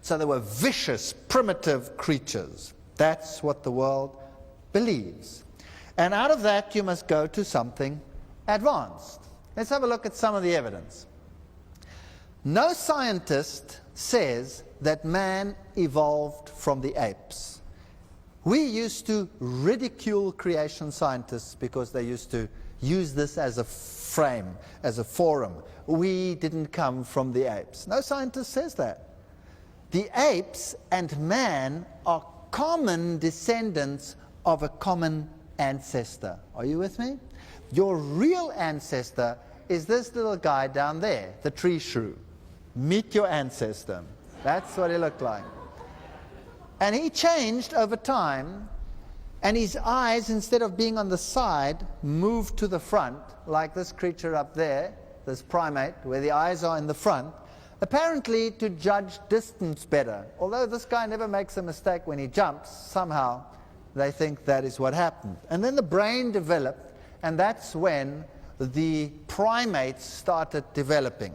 So they were vicious, primitive creatures. That's what the world believes. And out of that, you must go to something advanced. Let's have a look at some of the evidence. No scientist says that man evolved from the apes. We used to ridicule creation scientists because they used to use this as a frame, as a forum. We didn't come from the apes. No scientist says that. The apes and man are common descendants of a common ancestor. Are you with me? Your real ancestor is this little guy down there, the tree shrew. Meet your ancestor. That's what he looked like. And he changed over time, and his eyes, instead of being on the side, moved to the front, like this creature up there, this primate, where the eyes are in the front, apparently to judge distance better. Although this guy never makes a mistake when he jumps, somehow they think that is what happened. And then the brain developed, and that's when the primates started developing.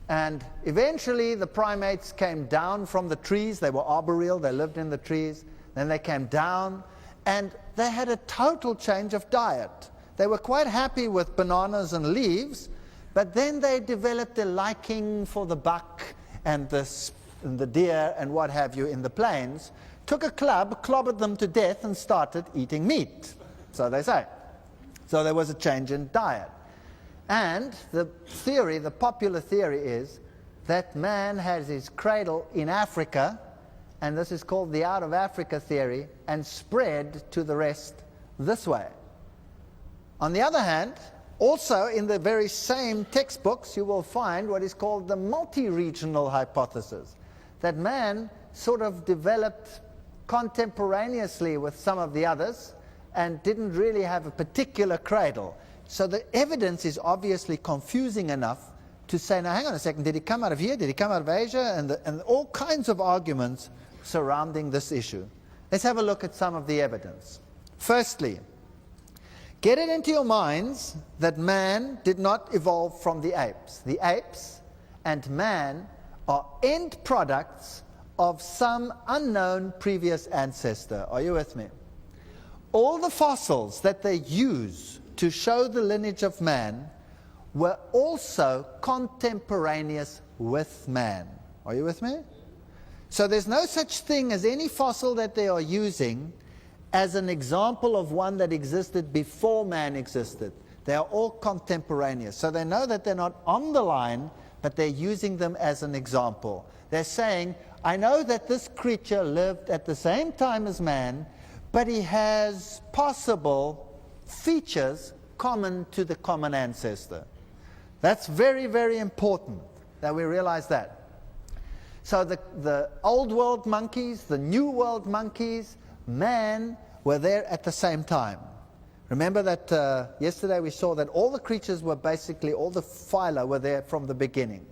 And eventually the primates came down from the trees. They were arboreal, they lived in the trees. Then they came down, and they had a total change of diet. They were quite happy with bananas and leaves, but then they developed a liking for the buck and the deer and what have you in the plains, took a club, clobbered them to death, and started eating meat. So they say. So there was a change in diet. And the theory, the popular theory is that man has his cradle in Africa, and this is called the out of Africa theory, and spread to the rest this way. On the other hand, also in the very same textbooks, you will find what is called the multi-regional hypothesis, that man sort of developed contemporaneously with some of the others and didn't really have a particular cradle. So the evidence is obviously confusing enough to say, now hang on a second, did he come out of here? Did he come out of Asia? And all kinds of arguments surrounding this issue. Let's have a look at some of the evidence. Firstly, get it into your minds that man did not evolve from the apes. The apes and man are end products of some unknown previous ancestor. Are you with me? All the fossils that they use to show the lineage of man were also contemporaneous with man. Are you with me? So there's no such thing as any fossil that they are using as an example of one that existed before man existed. They are all contemporaneous. So they know that they're not on the line, but they're using them as an example. They're saying, I know that this creature lived at the same time as man, but he has possible features common to the common ancestor. That's very, very important that we realize that. So the old world monkeys, the new world monkeys, man were there at the same time. Remember that yesterday we saw that all the creatures were basically, all the phyla were there from the beginning.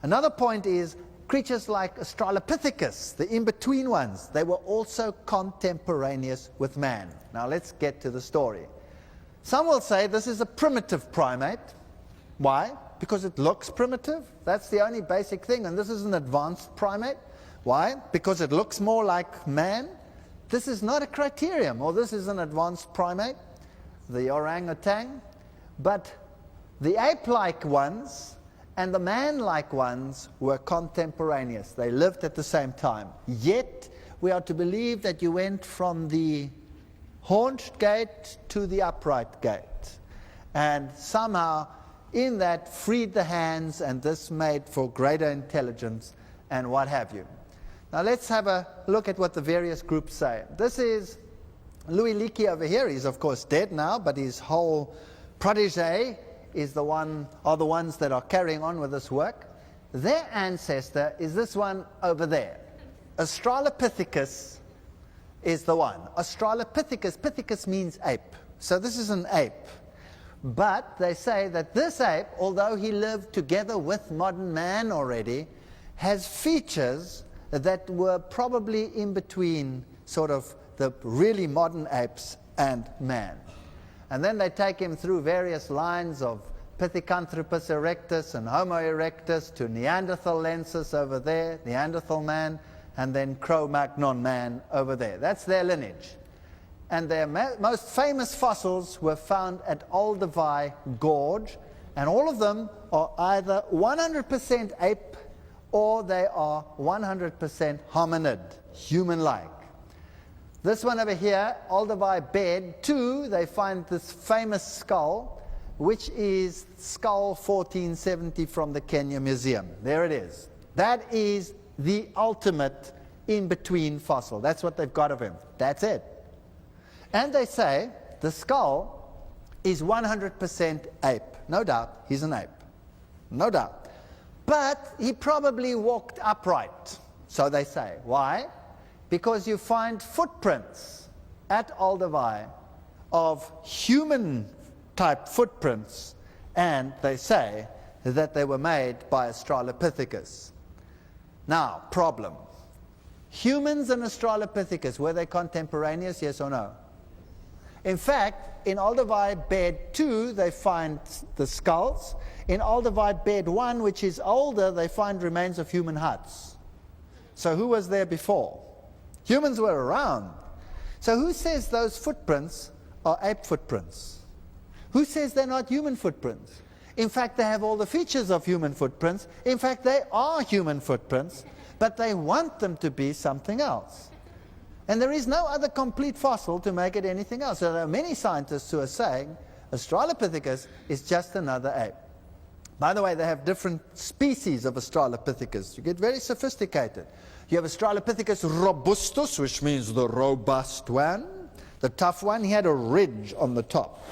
Another point is creatures like Australopithecus, the in-between ones, they were also contemporaneous with man. Now let's get to the story. Some will say this is a primitive primate. Why? Because it looks primitive. That's the only basic thing. And this is an advanced primate. Why? Because it looks more like man. This is not a criterion. Or this is an advanced primate, the orangutan. But the ape-like ones and the man-like ones were contemporaneous. They lived at the same time. Yet, we are to believe that you went from the haunched gate to the upright gate. And somehow, in that, freed the hands, and this made for greater intelligence, and what have you. Now let's have a look at what the various groups say. This is Louis Leakey over here. He's of course dead now, but his whole protege are the ones that are carrying on with this work. Their ancestor is this one over there. Australopithecus is the one. Australopithecus, pithecus means ape. So this is an ape. But they say that this ape, although he lived together with modern man already, has features that were probably in between sort of the really modern apes and man. And then they take him through various lines of Pithecanthropus erectus and Homo erectus to Neanderthalensis over there, Neanderthal man, and then Cro-Magnon man over there. That's their lineage. And their most famous fossils were found at Olduvai Gorge, and all of them are either 100% ape or they are 100% hominid, human-like. This one over here, Olduvai Bed 2, they find this famous skull, which is skull 1470 from the Kenya Museum. There it is. That is the ultimate in-between fossil. That's what they've got of him. That's it. And they say the skull is 100% ape. No doubt, he's an ape. No doubt. But he probably walked upright, so they say. Why? Because you find footprints at Olduvai of human-type footprints, and they say that they were made by Australopithecus. Now, problem. Humans and Australopithecus, were they contemporaneous, yes or no? In fact, in Olduvai Bed 2, they find the skulls. In Olduvai Bed 1, which is older, they find remains of human huts. So who was there before? Humans were around. So who says those footprints are ape footprints? Who says they're not human footprints? In fact, they have all the features of human footprints. In fact, they are human footprints, but they want them to be something else. And there is no other complete fossil to make it anything else. So there are many scientists who are saying Australopithecus is just another ape. By the way, they have different species of Australopithecus. You get very sophisticated. You have Australopithecus robustus, which means the robust one, the tough one. He had a ridge on the top.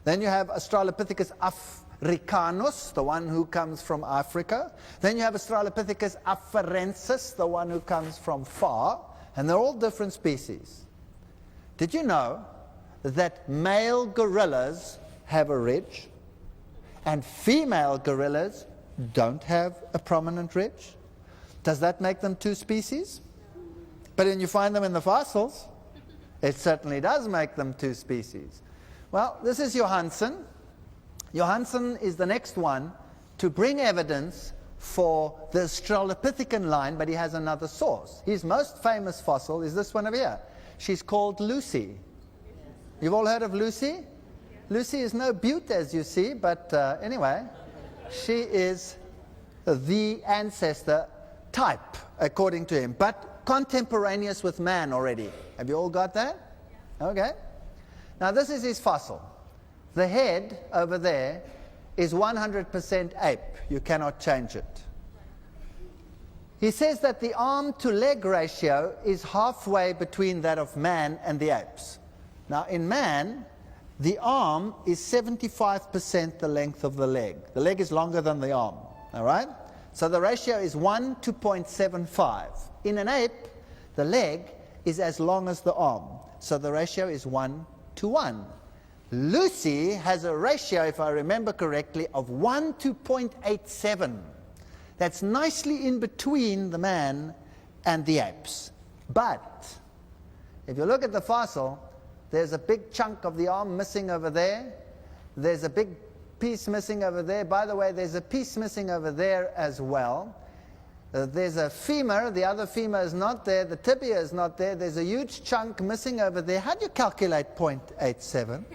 Then you have Australopithecus africanus, the one who comes from Africa. Then you have Australopithecus afarensis, the one who comes from far. And they're all different species. Did you know that male gorillas have a ridge and female gorillas don't have a prominent ridge? Does that make them two species? But when you find them in the fossils, it certainly does make them two species. Well, this is Johansen. Johansen is the next one to bring evidence for the Australopithecine line, but he has another source. His most famous fossil is this one over here. She's called Lucy. You've all heard of Lucy? Lucy is no beaut, as you see, but anyway, she is the ancestor type, according to him, but contemporaneous with man already. Have you all got that? Okay. Now this is his fossil. The head over there is 100% ape. You cannot change it. He says that the arm-to-leg ratio is halfway between that of man and the apes. Now, in man, the arm is 75% the length of the leg. The leg is longer than the arm, all right? So the ratio is 1 to 0.75. In an ape, the leg is as long as the arm. So the ratio is 1 to 1. Lucy has a ratio, if I remember correctly, of 1 to 0.87. That's nicely in between the man and the apes. But if you look at the fossil, there's a big chunk of the arm missing over there. There's a big piece missing over there. By the way, there's a piece missing over there as well. There's a femur. The other femur is not there. The tibia is not there. There's a huge chunk missing over there. How do you calculate 0.87?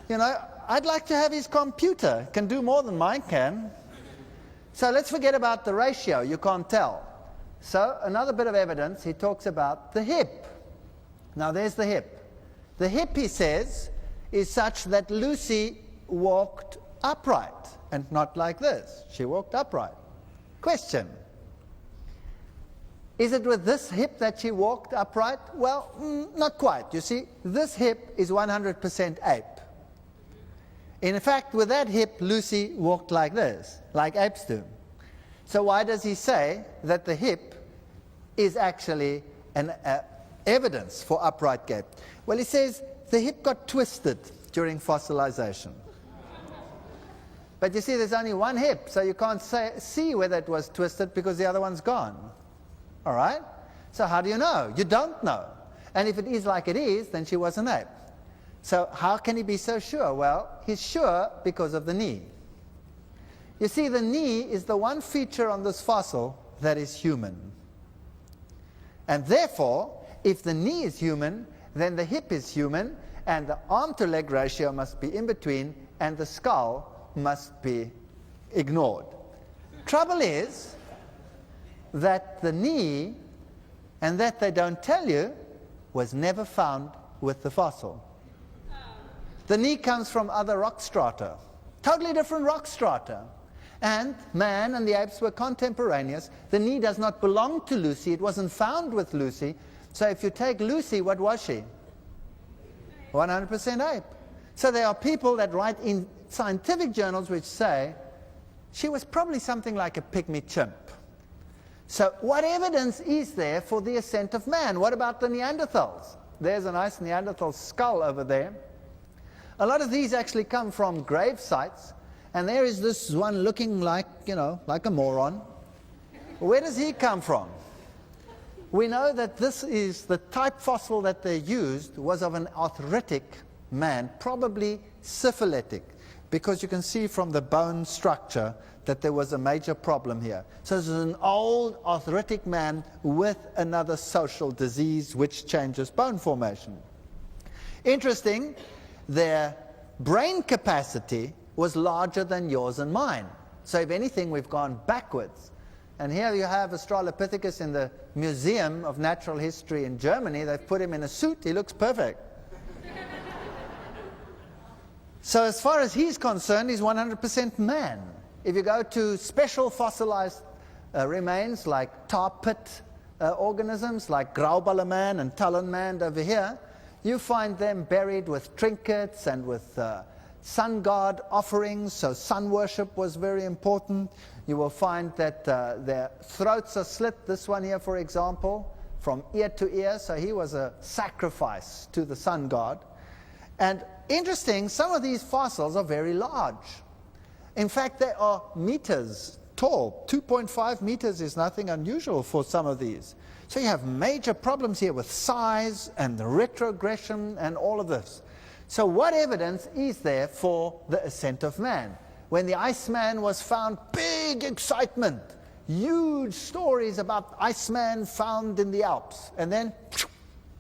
You know, I'd like to have his computer. It can do more than mine can. So let's forget about the ratio. You can't tell. So another bit of evidence, he talks about the hip. Now there's the hip. The hip, he says, is such that Lucy walked upright and not like this. She walked upright. Question. Is it with this hip that she walked upright? Well, not quite. You see, this hip is 100% ape. In fact, with that hip, Lucy walked like this, like apes do. So why does he say that the hip is actually an evidence for upright gait? Well, he says the hip got twisted during fossilization. But you see, there's only one hip, so you can't see whether it was twisted because the other one's gone. All right? So how do you know? You don't know. And if it is like it is, then she was an ape. So how can he be so sure? Well, he's sure because of the knee. You see, the knee is the one feature on this fossil that is human. And therefore, if the knee is human, then the hip is human, and the arm-to-leg ratio must be in between, and the skull must be ignored. Trouble is that the knee, and that they don't tell you, was never found with the fossil. The knee comes from other rock strata, totally different rock strata. And man and the apes were contemporaneous. The knee does not belong to Lucy. It wasn't found with Lucy. So if you take Lucy, what was she? 100% ape. So there are people that write in scientific journals which say she was probably something like a pygmy chimp. So what evidence is there for the ascent of man? What about the Neanderthals? There's a nice Neanderthal skull over there. A lot of these actually come from grave sites, and there is this one looking like, like a moron. Where does he come from? We know that this is the type fossil that they used was of an arthritic man, probably syphilitic, because you can see from the bone structure that there was a major problem here. So this is an old arthritic man with another social disease which changes bone formation. Interesting, their brain capacity was larger than yours and mine. So if anything, we've gone backwards. And here you have Australopithecus in the Museum of Natural History in Germany. They've put him in a suit. He looks perfect. So as far as he's concerned, he's 100% man. If you go to special fossilized remains like tar pit organisms like Grauballer man and Talon man over here, you find them buried with trinkets and with sun god offerings, so sun worship was very important. You will find that their throats are slit, this one here for example, from ear to ear, so he was a sacrifice to the sun god. And interesting, some of these fossils are very large. In fact, they are meters tall. 2.5 meters is nothing unusual for some of these. So you have major problems here with size and retrogression and all of this. So what evidence is there for the ascent of man? When the Iceman was found, big excitement, huge stories about Iceman found in the Alps, and then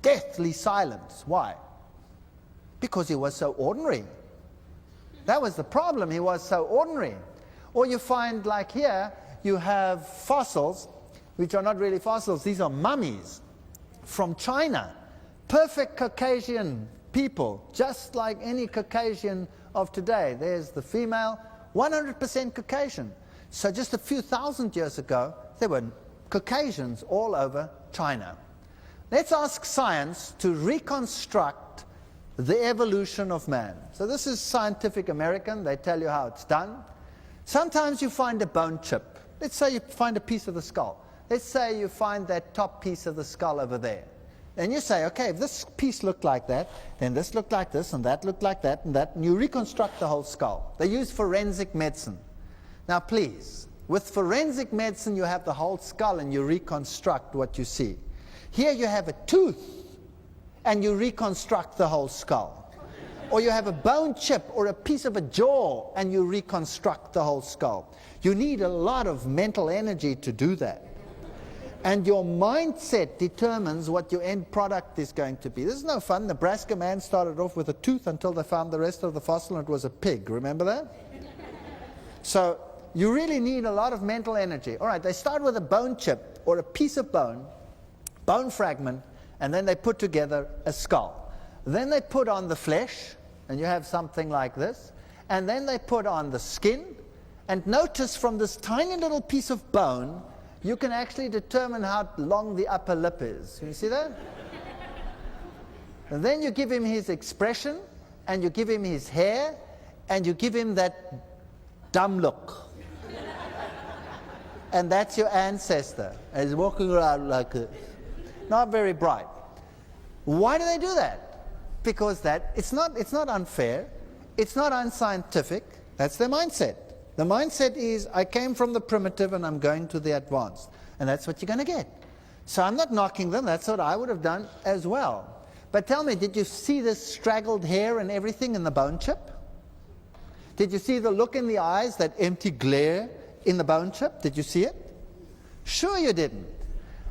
deathly silence. Why? Because he was so ordinary. That was the problem, he was so ordinary. Or you find, like here, you have fossils, which are not really fossils, these are mummies from China. Perfect Caucasian people, just like any Caucasian of today. There's the female, 100% Caucasian. So just a few thousand years ago, there were Caucasians all over China. Let's ask science to reconstruct the evolution of man. So this is Scientific American. They tell you how it's done. Sometimes you find a bone chip. Let's say you find a piece of the skull. Let's say you find that top piece of the skull over there. And you say, okay, if this piece looked like that, then this looked like this, and that looked like that, and that, and you reconstruct the whole skull. They use forensic medicine. Now please, with forensic medicine you have the whole skull and you reconstruct what you see. Here you have a tooth and you reconstruct the whole skull. Or you have a bone chip or a piece of a jaw and you reconstruct the whole skull. You need a lot of mental energy to do that. And your mindset determines what your end product is going to be. This is no fun. Nebraska man started off with a tooth until they found the rest of the fossil, and it was a pig. Remember that? So you really need a lot of mental energy. All right, they start with a bone chip or a piece of bone fragment, and then they put together a skull. Then they put on the flesh, and you have something like this. And then they put on the skin. And notice from this tiny little piece of bone, you can actually determine how long the upper lip is. Can you see that? And then you give him his expression, and you give him his hair, and you give him that dumb look. And that's your ancestor. And he's walking around like this. Not very bright. Why do they do that? Because it's not unfair. It's not unscientific. That's their mindset. The mindset is, I came from the primitive and I'm going to the advanced. And that's what you're going to get. So I'm not knocking them. That's what I would have done as well. But tell me, did you see this straggled hair and everything in the bone chip? Did you see the look in the eyes, that empty glare in the bone chip? Did you see it? Sure you didn't.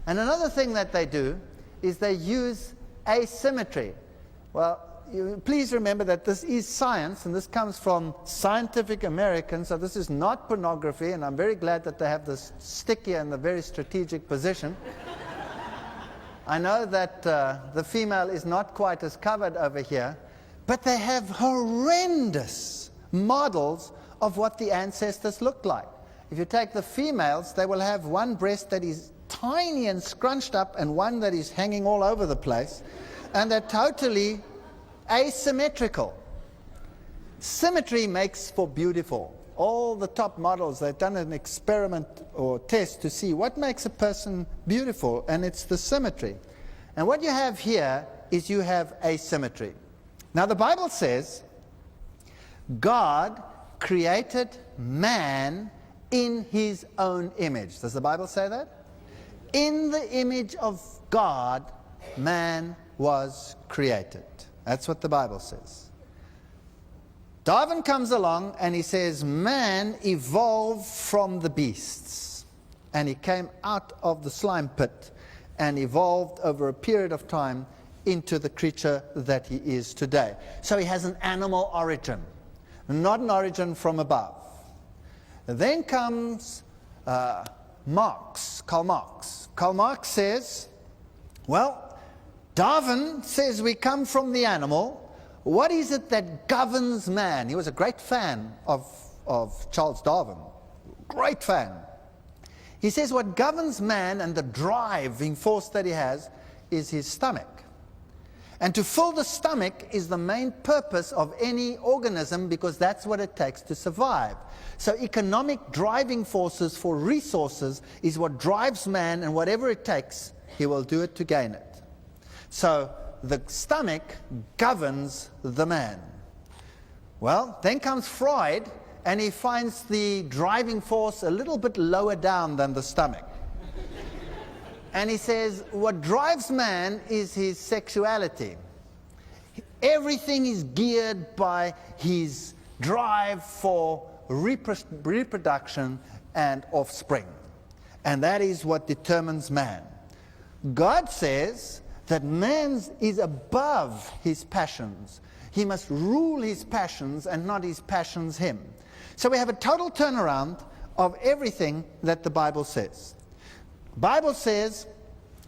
And another thing that they do is they use asymmetry. Well, please remember that this is science, and this comes from Scientific American, so this is not pornography, and I'm very glad that they have this stick here in the very strategic position. I know that the female is not quite as covered over here, but they have horrendous models of what the ancestors looked like. If you take the females, they will have one breast that is tiny and scrunched up and one that is hanging all over the place, and they're totally asymmetrical. Symmetry makes for beautiful. All the top models, they've done an experiment or test to see what makes a person beautiful, and it's the symmetry. And what you have here is you have asymmetry. Now the Bible says God created man in his own image. Does the Bible say that? In the image of God, man was created. That's what the Bible says. Darwin comes along and he says man evolved from the beasts, and he came out of the slime pit and evolved over a period of time into the creature that he is today. So he has an animal origin, not an origin from above. Then comes Marx, Karl Marx. Karl Marx says, well, Darwin says we come from the animal. What is it that governs man? He was a great fan of Charles Darwin. Great fan. He says what governs man and the driving force that he has is his stomach. And to fill the stomach is the main purpose of any organism, because that's what it takes to survive. So economic driving forces for resources is what drives man, and whatever it takes, he will do it to gain it. So the stomach governs the man. Well, then comes Freud, and he finds the driving force a little bit lower down than the stomach. And he says what drives man is his sexuality. Everything is geared by his drive for reproduction and offspring. And that is what determines man. God says that man is above his passions. He must rule his passions and not his passions him. So we have a total turnaround of everything that the Bible says. The Bible says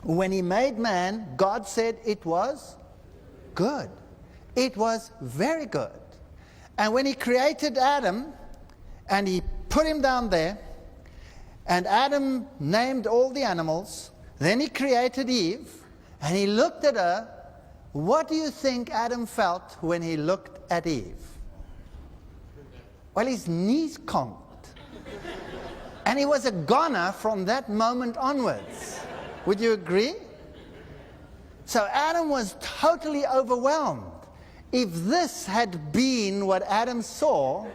when he made man, God said it was good. It was very good. And when he created Adam and he put him down there, and Adam named all the animals, then he created Eve, and he looked at her. What do you think Adam felt when he looked at Eve? Well, his knees conked. And he was a goner from that moment onwards. Would you agree? So Adam was totally overwhelmed. If this had been what Adam saw,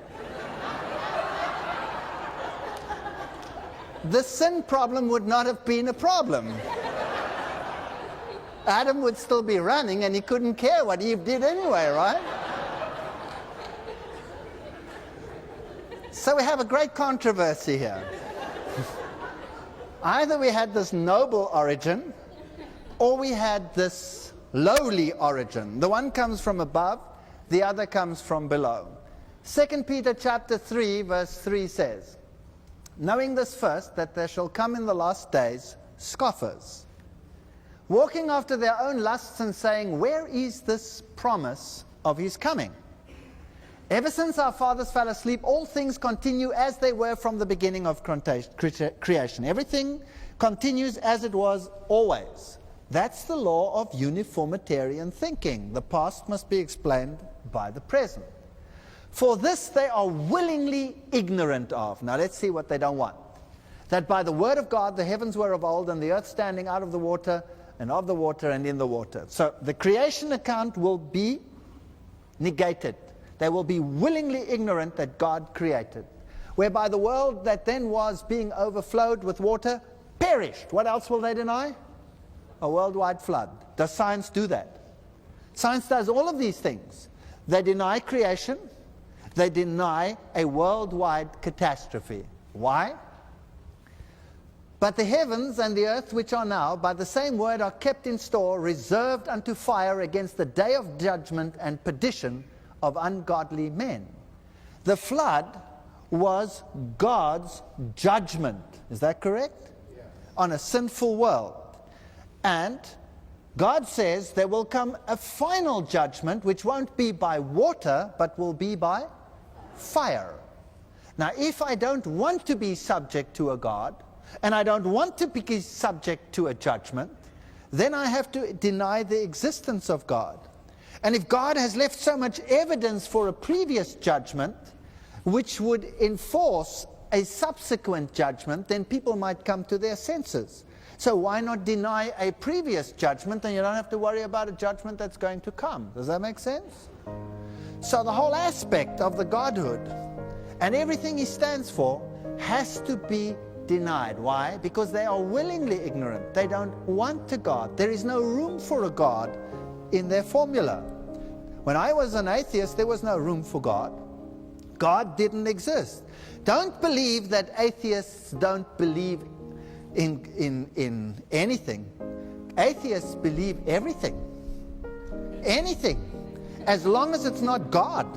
the sin problem would not have been a problem. Adam would still be running, and he couldn't care what Eve did anyway, right? So we have a great controversy here. Either we had this noble origin, or we had this lowly origin. The one comes from above, the other comes from below. 2 Peter chapter 3, verse 3 says, knowing this first, that there shall come in the last days scoffers, walking after their own lusts and saying, where is this promise of his coming? Ever since our fathers fell asleep, all things continue as they were from the beginning of creation. Everything continues as it was always. That's the law of uniformitarian thinking. The past must be explained by the present. For this they are willingly ignorant of. Now let's see what they don't want. That by the word of God the heavens were of old, and the earth standing out of the water, and of the water, and in the water. So the creation account will be negated. They will be willingly ignorant that God created. Whereby the world that then was being overflowed with water perished. What else will they deny? A worldwide flood. Does science do that? Science does all of these things. They deny creation. They deny a worldwide catastrophe. Why? But the heavens and the earth which are now, by the same word, are kept in store, reserved unto fire against the day of judgment and perdition of ungodly men. The flood was God's judgment. Is that correct? Yeah. On a sinful world. And God says there will come a final judgment which won't be by water, but will be by fire. Now, if I don't want to be subject to a God, and I don't want to be subject to a judgment, then I have to deny the existence of God. And if God has left so much evidence for a previous judgment, which would enforce a subsequent judgment, then people might come to their senses. So why not deny a previous judgment, and you don't have to worry about a judgment that's going to come? Does that make sense? So the whole aspect of the Godhood and everything he stands for has to be denied. Why? Because they are willingly ignorant. They don't want a God. There is no room for a God in their formula. When I was an atheist, there was no room for God. God didn't exist. Don't believe that atheists don't believe in anything. Atheists believe everything. Anything. As long as it's not God.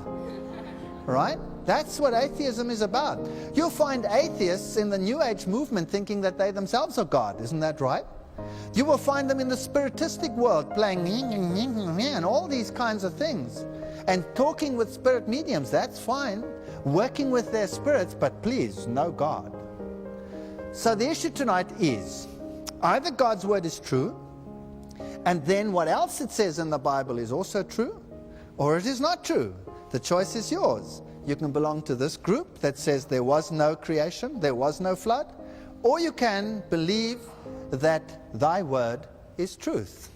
Right? That's what atheism is about. You'll find atheists in the New Age movement thinking that they themselves are God. Isn't that right? You will find them in the spiritistic world playing and all these kinds of things. And talking with spirit mediums, that's fine. Working with their spirits, but please, no God. So the issue tonight is, either God's word is true, and then what else it says in the Bible is also true, or it is not true. The choice is yours. You can belong to this group that says there was no creation, there was no flood, or you can believe that thy word is truth.